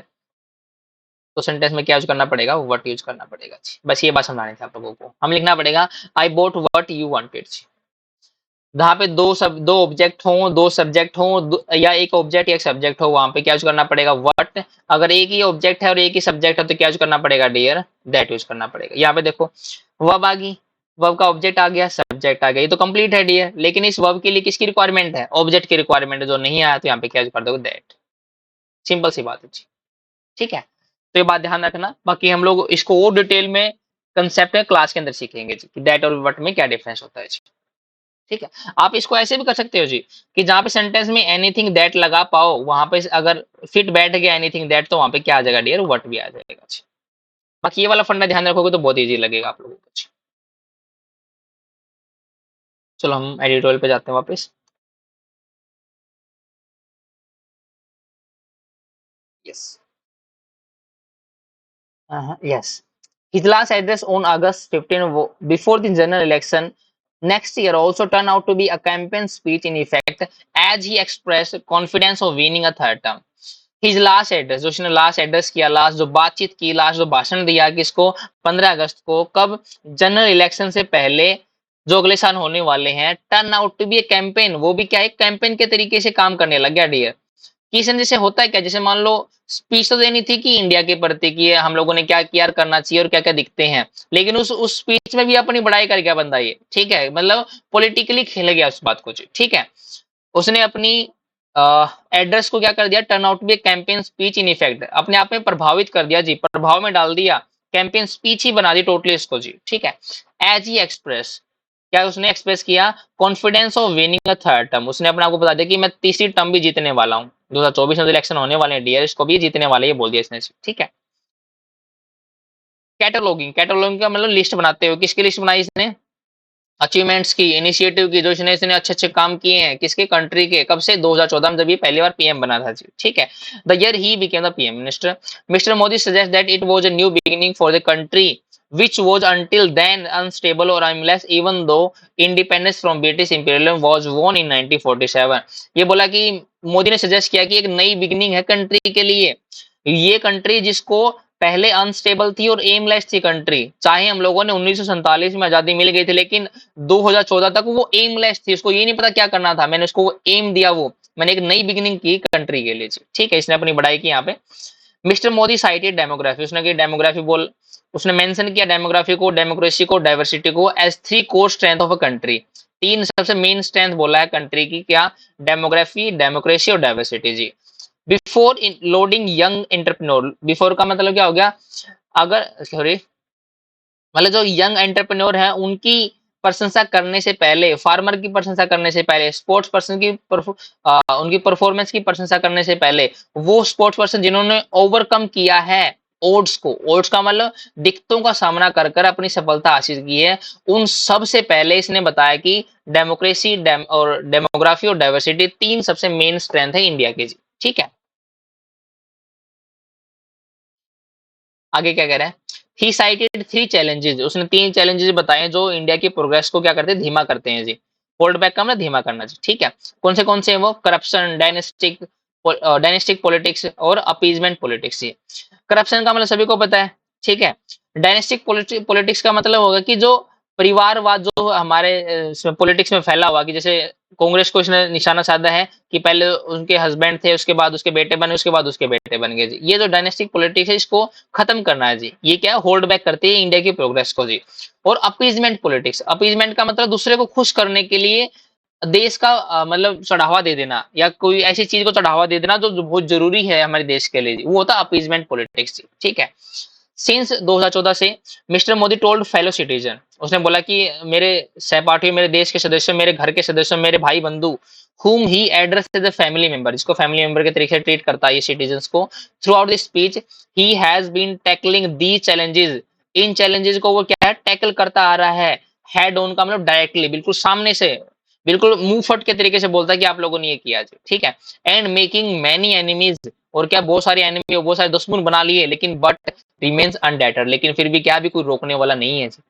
तो सेंटेंस में क्या यूज करना पड़ेगा, व्हाट यूज करना पड़ेगा जी। बस ये बात समझानी थी आप लोगों को। हम लिखना पड़ेगा आई बोट व्हाट यू वांटेड जी। जहाँ पे दो ऑब्जेक्ट हों, दो सब्जेक्ट हों, या एक ऑब्जेक्ट एक सब्जेक्ट हो, वहां पे क्या यूज करना पड़ेगा, व्हाट। अगर एक ही ऑब्जेक्ट है और एक ही सब्जेक्ट है तो क्या यूज करना पड़ेगा डियर, दैट यूज करना पड़ेगा। यहाँ पे देखो, वर्ब आ गई, वर्ब का ऑब्जेक्ट आ गया, सब्जेक्ट आ गया, ये तो कंप्लीट है डियर। लेकिन इस वर्ब के लिए किसकी रिक्वायरमेंट है, ऑब्जेक्ट की रिक्वायरमेंट है। जो नहीं आया तो यहाँ पे क्या यूज कर दोगे, दैट। सिंपल सी बात है जी। ठीक है, तो ये बात ध्यान रखना। बाकी हम लोग इसको और डिटेल में कंसेप्ट है क्लास के अंदर सीखेंगे जी, कि दैट और व्हाट में क्या डिफरेंस होता है जी। ठीक है। आप इसको ऐसे भी कर सकते हो जी, कि जहां पे सेंटेंस में एनीथिंग दैट लगा पाओ, वहां पे अगर फिट बैठ गया एनीथिंग दैट, तो वहां पे क्या आ जाएगा डियर, व्हाट भी आ जाएगा जी। बाकी ये वाला फंडा ध्यान रखोगे तो बहुत ईजी लगेगा आप लोगों को जी। चलो हम एडिटोरियल पे जाते हैं वापस। Yes, yes. His last address on August 15 before the general election next year also turned out to be a campaign speech in effect, as he expressed confidence of winning a third term. His last address, जो उसने last address किया, last जो बातचीत की, last जो भाषण दिया किसको, 15 अगस्त को, कब, जनरल इलेक्शन से पहले, जो अगले साल होने वाले हैं। Turn out to be a campaign, वो भी क्या एक कैंपेन के तरीके से काम करने लग गया डियर। किशन जैसे होता है क्या, जैसे मान लो स्पीच तो देनी थी कि इंडिया के प्रति कि हम लोगों ने क्या किया करना चाहिए और क्या क्या दिखते हैं, लेकिन उस स्पीच में भी अपनी बड़ाई कर गया बंदा ये। ठीक है, मतलब पॉलिटिकली खेल गया उस बात को जी। ठीक है, उसने अपनी एड्रेस को क्या कर दिया, turn out be campaign speech in effect, अपने आप में प्रभावित कर दिया जी, प्रभाव में डाल दिया, कैंपेन स्पीच ही बना दी टोटली इसको जी। ठीक है, एज ही एक्सप्रेस, क्या उसने एक्सप्रेस किया, confidence of winning a third term, उसने अपने आप को बता दिया कि मैं तीसरी टर्म भी जीतने वाला हूँ। 2024 में इलेक्शन होने वाले हैं डियर, इसको भी जीतने वाले, ये बोल दिया इसने। ठीक है, कैटलॉगिंग, कैटलॉगिंग का मतलब लिस्ट बनाते हो, किसकी लिस्ट बनाई इसने, अचीवमेंट्स की, इनिशिएटिव की, जो इसने इसने अच्छे अच्छे काम किए हैं, किसके, कंट्री के। कब से, 2014 में, जब ये पहली बार पीएम बना था जी। ठीक है, the year he became the PM minister. Mister Modi suggest that it was a new beginning for the country which was until then unstable or aimless even though independence from British imperialism was won in 1947। ये बोला कि मोदी ने suggest किया कि एक नई beginning है country के लिए, ये कंट्री जिसको पहले अनस्टेबल थी और एमलेस थी कंट्री, चाहे हम लोगों ने 1947 में आजादी मिल गई थी, लेकिन 2014 तक वो एमलेस थी, उसको ये नहीं पता क्या करना था, मैंने उसको एम दिया, वो मैंने एक नई बिगिनिंग की कंट्री के लिए। ठीक है, इसने अपनी बड़ाई की यहाँ पे। मिस्टर मोदी साइटेड डेमोग्राफी, उसने की डेमोग्राफी बोल, उसने मेंशन किया डेमोग्राफी को, डेमोक्रेसी को, डाइवर्सिटी को as three core strength of a country. तीन सबसे मेन स्ट्रेंथ बोला है कंट्री की, क्या, डेमोग्राफी, डेमोक्रेसी और डाइवर्सिटी जी। Before loading young entrepreneur, before का मतलब क्या हो गया, अगर, सॉरी, मतलब जो यंग एंटरप्रेन्योर है उनकी प्रशंसा करने से पहले, फार्मर की प्रशंसा करने से पहले, स्पोर्ट्स पर्सन की उनकी परफॉर्मेंस की प्रशंसा करने से पहले, वो स्पोर्ट्स पर्सन जिन्होंने ओवरकम किया है ओड्स का मतलब दिक्कतों का सामना कर कर अपनी सफलता हासिल की है, उन सब से पहले इसने बताया कि डेमोग्राफी और डाइवर्सिटी तीन सबसे मेन स्ट्रेंथ है इंडिया की जी। ठीक है, आगे क्या कह रहा है? ही साइटेड थ्री चैलेंजेस, उसने तीन चैलेंजेस बताए जो इंडिया की प्रोग्रेस को क्या करते हैं, धीमा करते हैं जी। होल्ड बैक का मतलब धीमा करना जी। ठीक है, कौन से हैं वो? करप्शन, डायनेस्टिक पॉलिटिक्स और अपीजमेंट पॉलिटिक्स जी। करप्शन का मतलब सभी को पता है। ठीक है, डायनेस्टिक पॉलिटिक्स का मतलब होगा कि जो परिवारवाद जो हमारे पॉलिटिक्स में फैला हुआ, कि जैसे कांग्रेस को इसने निशाना साधा है कि पहले उनके हस्बैंड थे, उसके बाद उसके बेटे बने, उसके बाद उसके बेटे बन गए जी। ये जो डायनेस्टिक पॉलिटिक्स है इसको खत्म करना है जी। ये क्या है? होल्ड बैक करती है इंडिया की प्रोग्रेस को जी। और अपीजमेंट पॉलिटिक्स, अपीजमेंट का मतलब दूसरे को खुश करने के लिए देश का मतलब चढ़ावा दे देना, या कोई ऐसी चीज को चढ़ावा दे देना जो बहुत जरूरी है हमारे देश के लिए, वो होता है अपीजमेंट पॉलिटिक्स। ठीक है, सिंस 2014 से mister Modi told fellow citizen, उसने बोला कि मेरे सहपाठियों, मेरे देश के सदस्य, मेरे घर के सदस्य, मेरे भाई बंधु, whom he addressed as a family member, जिसको फैमिली मेंबर के तरीके से ट्रीट करता है ये सिटीजन्स को, through out the speech he has been tackling these challenges, in challenges को वो क्या है, टैकल करता आ रहा है। हेड ऑन का मतलब डायरेक्टली, बिल्कुल सामने से, बिल्कुल मुंह फट के तरीके से बोलता है कि आप लोगों ने ये किया जी। ठीक है, एंड मेकिंग मैनी एनिमीज, और क्या बहुत सारे एनिमी, बहुत सारे दुश्मन बना लिए, लेकिन बट रिमेन्स अनडेटर्ड, लेकिन फिर भी क्या, भी कोई रोकने वाला नहीं है जी।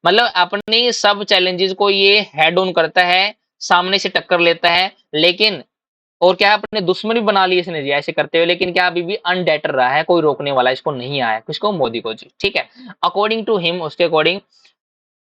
मतलब अपने सब चैलेंजेस को ये हेड ऑन करता है, सामने से टक्कर लेता है, लेकिन और क्या है, अपने दुश्मन भी बना लिए इसने जी ऐसे करते हुए, लेकिन क्या अभी भी अनडेटर रहा है, कोई रोकने वाला इसको नहीं आया, किसको? मोदी को जी। ठीक है, अकॉर्डिंग टू हिम, उसके according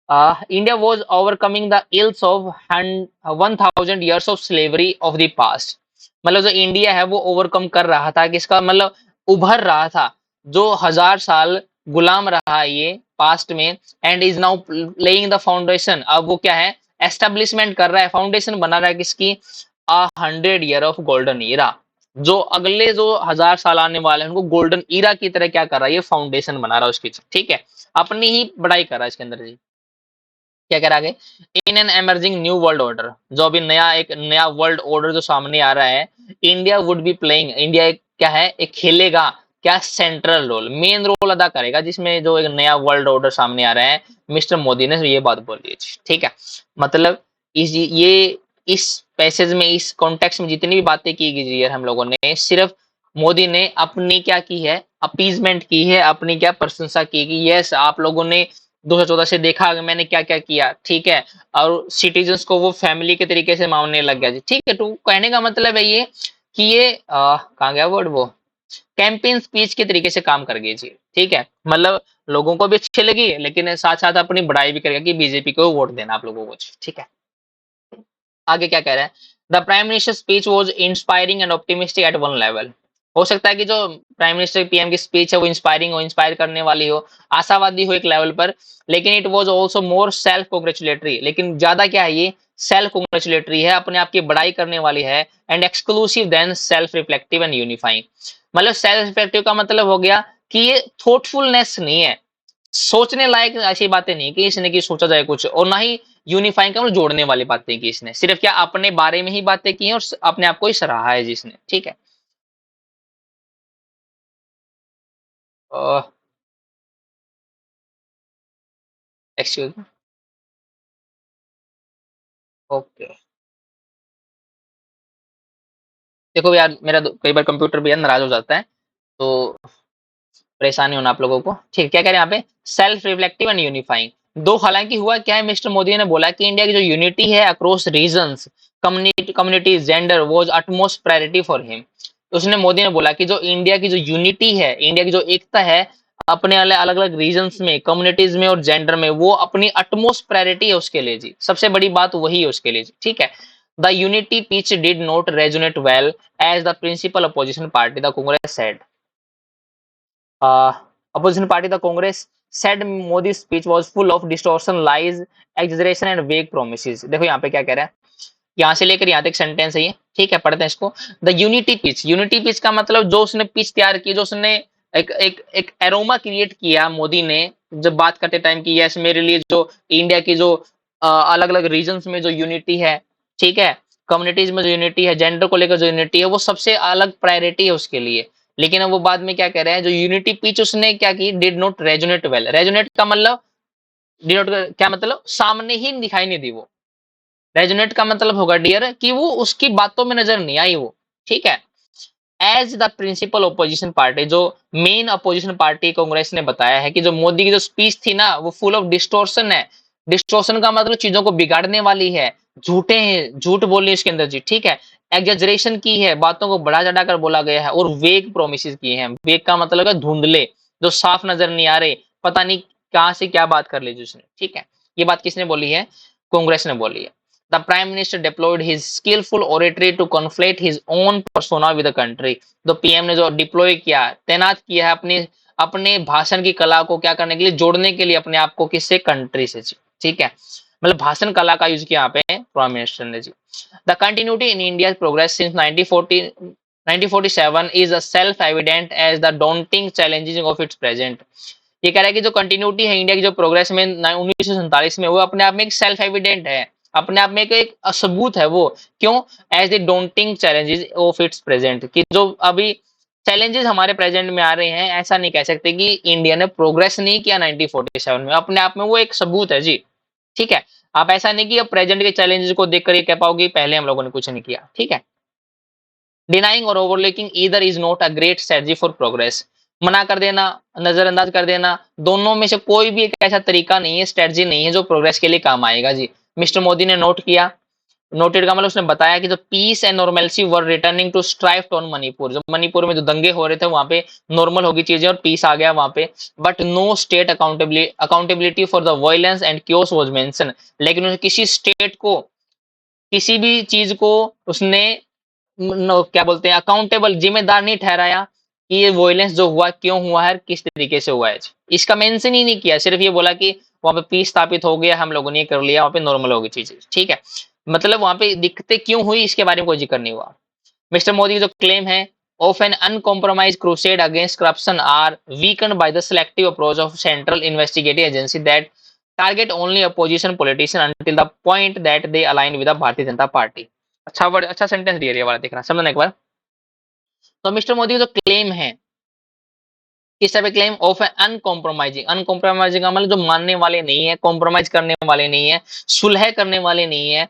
India was overcoming the ills of 1000 years of slavery of the past, मतलब जो इंडिया है वो ओवरकम कर रहा था, किसका मतलब उभर रहा था, जो 1000 साल गुलाम रहा है ये पास्ट में, and is now laying the foundation, अब वो क्या है, एस्टेब्लिशमेंट कर रहा है, फाउंडेशन बना रहा है किसकी? 100 year ऑफ गोल्डन ईरा, जो अगले जो 1000 साल आने वाले हैं उनको गोल्डन ईरा की तरह क्या कर रहा है, ये फाउंडेशन बना रहा है उसकी। ठीक है, अपनी ही बढ़ाई कर रहा है इसके अंदर जी। क्या कह रहा है आगे? In an emerging new world order, जो अभी नया एक नया वर्ल्ड ऑर्डर जो सामने आ रहा है, India would be playing, India एक क्या है, एक खेलेगा क्या, सेंट्रल रोल, मेन रोल अदा करेगा, जिसमें जो एक नया वर्ल्ड ऑर्डर सामने आ रहा है, मिस्टर मोदी ने ये बात बोली है। ठीक है, मतलब इस पैसेज में, इस कॉन्टेक्स्ट में जितनी भी बातें की गई है हम लोगों ने, सिर्फ मोदी ने अपनी क्या की है, अपीजमेंट की है, अपनी क्या प्रशंसा की कि यस आप लोगों ने 2014 से देखा मैंने क्या क्या किया। ठीक है, और सिटीजन्स को वो फैमिली के तरीके से मानने लग गया जी। ठीक है, तो कहने का मतलब है ये कि ये कहाँ गया वर्ड, वो कैंपेन स्पीच के तरीके से काम कर गई जी। ठीक है, मतलब लोगों को भी अच्छी लगी, लेकिन साथ साथ अपनी बड़ाई भी करेगा कि बीजेपी को वोट देना आप लोगों को। ठीक है, आगे क्या कह रहा है? The prime minister speech was inspiring and optimistic at one level, हो सकता है कि जो प्राइम मिनिस्टर पीएम की स्पीच है वो इंस्पायरिंग हो, इंस्पायर करने वाली हो, आशावादी हो एक लेवल पर, लेकिन it was also more self congratulatory, लेकिन ज्यादा क्या है, ये सेल्फ कांग्रेचुलेटरी है, अपने आप की बड़ाई करने वाली है, and exclusive then self reflective and unifying, मतलब सेल्फ रिफ्लेक्टिव का मतलब हो गया कि ये थॉटफुलनेस नहीं है, सोचने लायक ऐसी बातें नहीं कि इसने कि सोचा जाए कुछ, और ना ही यूनिफाइंग का मतलब जोड़ने वाली बातें की इसने, सिर्फ क्या अपने बारे में ही बातें की हैं और अपने आप को ही सराहा है जिसने। ठीक है, एक्सक्यूज, ओके, देखो यार मेरा कई बार कंप्यूटर भी है नाराज हो जाता है, तो परेशानी होना आप लोगों को। ठीक है, क्या कह रहे हैं यहाँ पे? सेल्फ रिफ्लेक्टिव एंड यूनिफाइंग, दो हालांकि हुआ क्या है, मिस्टर मोदी ने बोला कि इंडिया की जो यूनिटी है across regions, communities, gender was utmost priority for him, उसने मोदी ने बोला कि जो इंडिया की जो यूनिटी है, इंडिया की जो एकता है, अपने अलग अलग रीजन्स में, कम्युनिटीज में और जेंडर में, वो अपनी अटमोस्ट प्रायोरिटी है उसके लिए जी, सबसे बड़ी बात वही है उसके लिए जी। ठीक है, the unity pitch did not resonate well as the principal opposition party the Congress said, opposition party the congress said modi's speech was full of distortion, lies, exaggeration and vague promises। देखो यहाँ पे क्या कह रहा है, यहाँ से लेकर यहाँ तक सेंटेंस है ये। ठीक है, पढ़ते हैं इसको। The unity pitch, unity pitch का मतलब जो उसने पिच तैयार की, जो उसने एक एरोमा क्रिएट किया मोदी ने, जब बात करते टाइम की, यस मेरे लिए जो इंडिया की जो अलग अलग रीजन्स में जो यूनिटी है, ठीक है, कम्युनिटीज में जो यूनिटी है, जेंडर को लेकर जो यूनिटी है, वो सबसे अलग प्रायोरिटी है उसके लिए। लेकिन अब वो बाद में क्या कह रहे हैं, जो यूनिटी पिच उसने क्या की, did not resonate well. Resonate का मतलब, डिड नॉट क्या मतलब, सामने ही दिखाई नहीं दी वो। रेजोनेट का मतलब होगा डियर कि वो उसकी बातों में नजर नहीं आई वो, ठीक है। As the principal opposition party, जो मेन अपोजिशन पार्टी कांग्रेस ने बताया है कि जो मोदी की जो स्पीच थी ना, वो फुल ऑफ डिस्टोर्शन है। डिस्टोर्शन का मतलब चीजों को बिगाड़ने वाली है, झूठे हैं, झूठ बोल रही है इसके अंदर जी, ठीक है। एग्जेजरेशन की है, बातों को बढ़ा चढ़ा कर बोला गया है, और वेग प्रोमिस किए हैं। वेग का मतलब है धुंधले, जो साफ नजर नहीं आ रहे, पता नहीं कहां से क्या बात कर ली जिसने, ठीक है। ये बात किसने बोली है, कांग्रेस ने बोली है। The Prime Minister deployed his skillful oratory to conflate his own persona with the country। तो पीएम ने जो डिप्लॉय किया, तैनात किया है अपनी अपने भाषण की कला को क्या करने के लिए, जोड़ने के लिए अपने आप को किससे, कंट्री से जी, ठीक है। मतलब भाषण कला का यूज किया यहाँ पे प्राइम मिनिस्टर ने जी। The continuity in India progress since 1947 is self evident as the daunting challenges of its present. ये कह रहा है कि जो कंटिन्यूटी है इंडिया की जो प्रोग्रेस में 1947 में, वो अपने आप में एक सेल्फ एविडेंट है, अपने आप में एक सबूत है वो। क्यों, as the daunting challenges of its present, कि जो अभी चैलेंजेस हमारे प्रेजेंट में आ रहे हैं, ऐसा नहीं कह सकते कि इंडिया ने प्रोग्रेस नहीं किया 1947 में, अपने आप में वो एक सबूत है जी, ठीक है। आप ऐसा नहीं कि अब प्रेजेंट के चैलेंजेस को देखकर ये कह पाओगे पहले हम लोगों ने कुछ नहीं किया, ठीक है। डिनाइंग और overlooking either is not a great strategy for progress. मना कर देना, नजरअंदाज कर देना, दोनों में से कोई भी एक ऐसा तरीका नहीं है, स्ट्रेटजी नहीं है जो प्रोग्रेस के लिए काम आएगा जी। मिस्टर मोदी ने नोट किया, नोटेड का मतलब उसने बताया कि जो peace and normalcy were returning to strife on Manipur, जो मणिपुर में जो दंगे हो रहे थे वहां पे नॉर्मल होगी चीजें और पीस आ गया वहां पे। But no state accountability for the violence and chaos was mention. लेकिन उन्होंने किसी स्टेट को, किसी भी चीज को उसने क्या बोलते हैं, अकाउंटेबल, जिम्मेदार नहीं ठहराया कि ये वॉयलेंस जो हुआ क्यों हुआ है, किस तरीके से हुआ है। इसका मेंशन ही नहीं किया, सिर्फ ये बोला कि वहां पे पीस स्थापित हो गया, हम लोगों ने ये कर लिया, वहां पे नॉर्मल हो गई चीजें, ठीक है। मतलब वहां पे दिक्कतें क्यों हुई इसके बारे में कोई जिक्र नहीं हुआ। मिस्टर मोदी जो क्लेम है of an uncompromise crusade against corruption are weakened by the selective approach of central investigative agency that target only opposition politician until the point that they align with the Bharatiya Janata party. अच्छा word, अच्छा sentence दिया ये वाला, देखना समझना एक बार। तो mister Modi का जो क्लेम है, किस टाइप का क्लेम, ऑफ अनकॉम्प्रोमाइजिंग, अनकॉम्प्रोमाइजिंग का मतलब जो मानने वाले नहीं है, कॉम्प्रोमाइज करने वाले नहीं है, सुलह करने वाले नहीं है।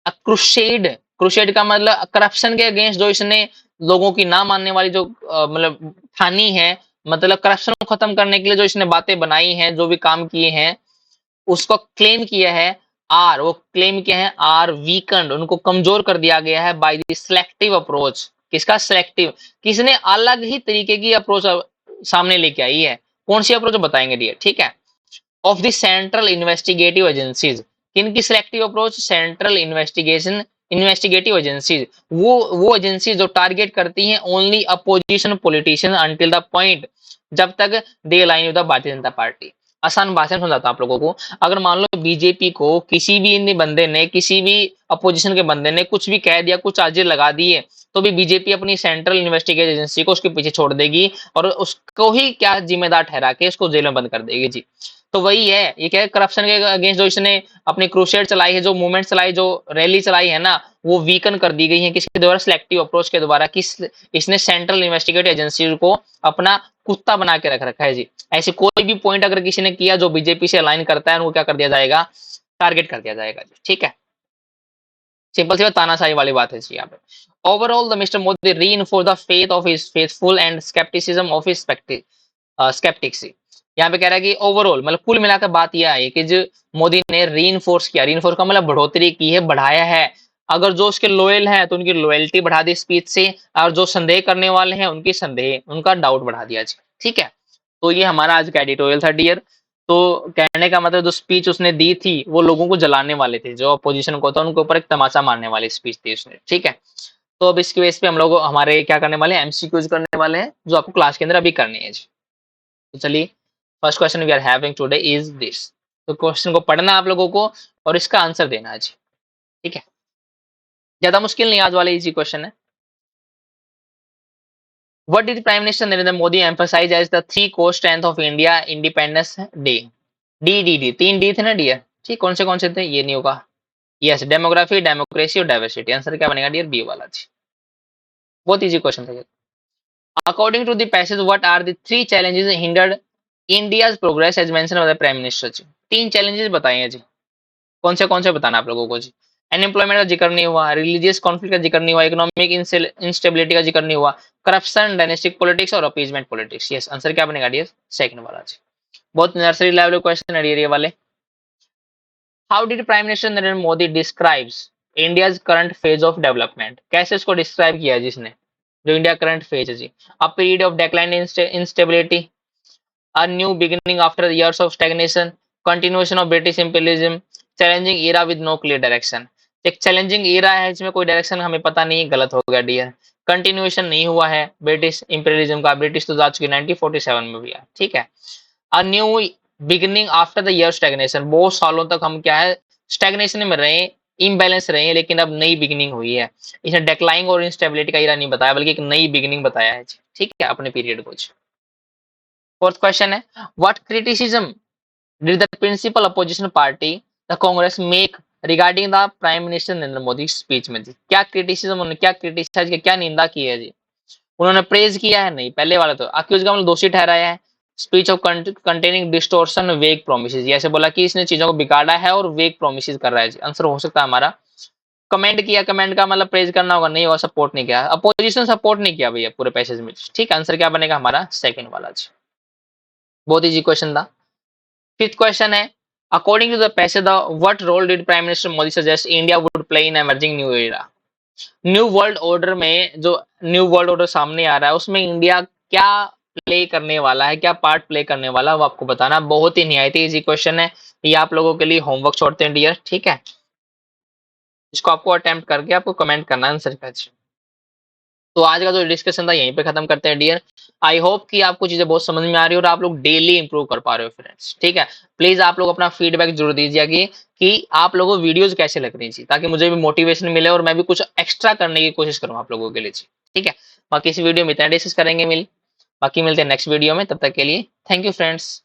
क्रुसेड, क्रुसेड का मतलब करप्शन के अगेंस्ट जो इसने लोगों की ना मानने वाली जो मतलब ठानी है, मतलब करप्शन को खत्म करने के लिए जो इसने बातें बनाई हैं, जो भी काम किए हैं, उसको क्लेम किया है। आर, वो क्लेम किया है, आर वीकंड, उनको कमजोर कर दिया गया है बाय द सिलेक्टिव अप्रोच। किसका सिलेक्टिव, किसने अलग ही तरीके की अप्रोच सामने लेके आई है। कौन सी अप्रोच बताएंगे डियर, ठीक है। Of the central investigative agencies, किन की selective approach, central investigative agencies, वो एजेंसी जो टारगेट करती हैं only opposition politician until the point, जब तक दे align with the Bharatiya Janata party. आसान भाषा में समझाता हूं आप लोगों को। अगर मान लो बीजेपी को किसी भी इन बंदे ने, किसी भी अपोजिशन के बंदे ने कुछ भी कह दिया, कुछ चार्जेस लगा दिए, तो भी बीजेपी अपनी सेंट्रल इन्वेस्टिगेटिव एजेंसी को उसके पीछे छोड़ देगी और उसको ही क्या जिम्मेदार ठहरा के उसको जेल में बंद कर देगी जी। तो वही है, ये क्या है, करप्शन के अगेंस्ट जो इसने अपनी क्रूसेड चलाई है, जो मूवमेंट चलाई, जो रैली चलाई है ना, वो वीकन कर दी गई है किसके द्वारा, सिलेक्टिव अप्रोच के द्वारा। किस, इसने सेंट्रल इन्वेस्टिगेटिव एजेंसी को अपना कुत्ता बना के रख रखा है जी। ऐसे कोई भी पॉइंट अगर किसी ने किया जो बीजेपी से अलाइन करता है, उनको क्या कर दिया जाएगा, टारगेट कर दिया जाएगा जी, ठीक है। सिंपल सी बात, तानाशाही वाली बात है जी यहाँ पे। Overall the mister Modi reinforce the faith of his faithful and scepticism of his sceptics. यहाँ पे कह रहा है कि ओवरऑल मतलब कुल मिलाकर बात यह है कि जो मोदी ने रीइंफोर्स किया, रीइंफोर्स का मतलब बढ़ोतरी की है, बढ़ाया है। अगर जो उसके लॉयल हैं तो उनकी लॉयल्टी बढ़ा दी स्पीच से, और जो संदेह करने वाले हैं उनकी संदेह, उनका डाउट बढ़ा दिया जी, ठीक है। तो ये हमारा आज का एडिटोरियल था डियर। तो कहने का मतलब जो स्पीच उसने दी थी वो लोगों को जलाने वाले थे, जो अपोजिशन को था उनके ऊपर एक तमाचा मारने वाली स्पीच थी उसने, ठीक है। तो अब इसकी बेस पे हम लोग हमारे क्या करने वाले हैं, एमसीक्यूज करने वाले हैं, जो आपको क्लास के अंदर अभी करनी है जी। तो चलिए, first question we are having today is this. तो क्वेश्चन को पढ़ना आप लोगों को और इसका आंसर देना है जी, ठीक है। ज्यादा मुश्किल नहीं, आज वाले इजी क्वेश्चन है। What did prime minister Narendra Modi emphasise as the three core strength of India independence day. D D D, तीन डी थे ना डियर। ठीक, कौन से थे, ये नहीं होगा। यस, डेमोग्राफी, डेमोक्रेसी और डाइवर्सिटी। आंसर क्या बनेगा डियर, बी वाला जी। बहुत इजी क्वेश्चन था ये। According to the passage what are the three challenges hindered India's progress as mention by the prime minister जी। तीन चैलेंजेस बताए हैं जी। कौन से बताना आप लोगों को जी। अनएम्प्लॉयमेंट का जिक्र नहीं हुआ, रिलीजियस कॉन्फ्लिक्ट का जिक्र नहीं हुआ, इकोनॉमिक इंस्टेबिलिटी का जिक्र नहीं हुआ, करप्शन, डायनेस्टिक पॉलिटिक्स और अपीजमेंट पॉलिटिक्स। यस, आंसर क्या बनेगा डियर, सेकंड वाला जी। बहुत नर्सरी लेवल क्वेश्चन है डियर ये वाले। How did prime minister Narendra Modi describes India's current phase of development. कैसे इसको डिस्क्राइब किया जिसने, जो इंडिया करंट फेज है जी। A period of decline instability, a new beginning after years of stagnation, continuation of British imperialism, challenging era with no clear direction। एक challenging era है इसमें कोई डायरेक्शन हमें पता नहीं, गलत हो गया डियर। कंटिन्यूएशन नहीं हुआ है ब्रिटिश इंपीरियलिज्म का, ब्रिटिश तो जा चुकी 1947 में भी है, ठीक है। A new beginning after the year stagnation, बहुत सालों तक हम क्या है, स्टैग्नेशन में रहे, इम्बैलेंस रहे, लेकिन अब नई बिगिनिंग हुई है। इसने डेक्लाइन और इंस्टेबिलिटी का इरा नहीं बताया, बल्कि एक नई बिगिनिंग बताया है, ठीक है, अपने पीरियड को। फोर्थ क्वेश्चन है, what criticism did the principal opposition party the Congress make regarding the prime minister Narendra Modi speech में जी। क्या क्रिटिसिज्म, उन्होंने क्या क्रिटिसाइज किया, क्या निंदा की है जी। उन्होंने प्रेज किया है, नहीं, पहले वाला तो अक्यूज का मतलब दोषी ठहराया है। स्पीच ऑफ कंटेनिंग डिस्टोर्शन वेग प्रोमिसेस, ऐसे बोला कि इसने चीजों को बिगाड़ा है और वेग प्रोमिसेस कर रहा है जी। आंसर हो सकता है हमारा। कमेंट किया, कमेंट का मतलब प्रेज करना होगा, नहीं हुआ, सपोर्ट नहीं किया, अपोजिशन सपोर्ट नहीं किया भैया पूरे पैसेज में, ठीक। आंसर क्या बनेगा हमारा, सेकंड वाला जी। बहुत इजी क्वेश्चन था। फिफ्थ क्वेश्चन है, according to the passage the what role did prime minister Modi suggest India would play in emerging new era. New world order में जो न्यू वर्ल्ड ऑर्डर सामने आ रहा है, उसमें इंडिया क्या प्ले करने वाला है, क्या पार्ट प्ले करने वाला है, वो आपको बताना। बहुत ही निहायत इजी क्वेश्चन है, ये आप लोगों के लिए होमवर्क छोड़ते हैं डियर, ठीक है। इसको आपको अटेम्प्ट करके आपको कमेंट करना आंसर का। तो आज का जो डिस्कशन था यहीं पे खत्म करते हैं डियर। आई होप कि आपको चीजें बहुत समझ में आ रही है और आप लोग डेली इंप्रूव कर पा रहे हो फ्रेंड्स, ठीक है। प्लीज आप लोग अपना फीडबैक जरूर दीजिए कि आप लोगों को वीडियोस कैसे लग रही थी, ताकि मुझे भी मोटिवेशन मिले और मैं भी कुछ एक्स्ट्रा करने की कोशिश करूँ आप लोगों के लिए, ठीक है। बाकी इस वीडियो में इतना डिस्कस करेंगे, बाकी मिलते हैं नेक्स्ट वीडियो में, तब तक के लिए थैंक यू फ्रेंड्स।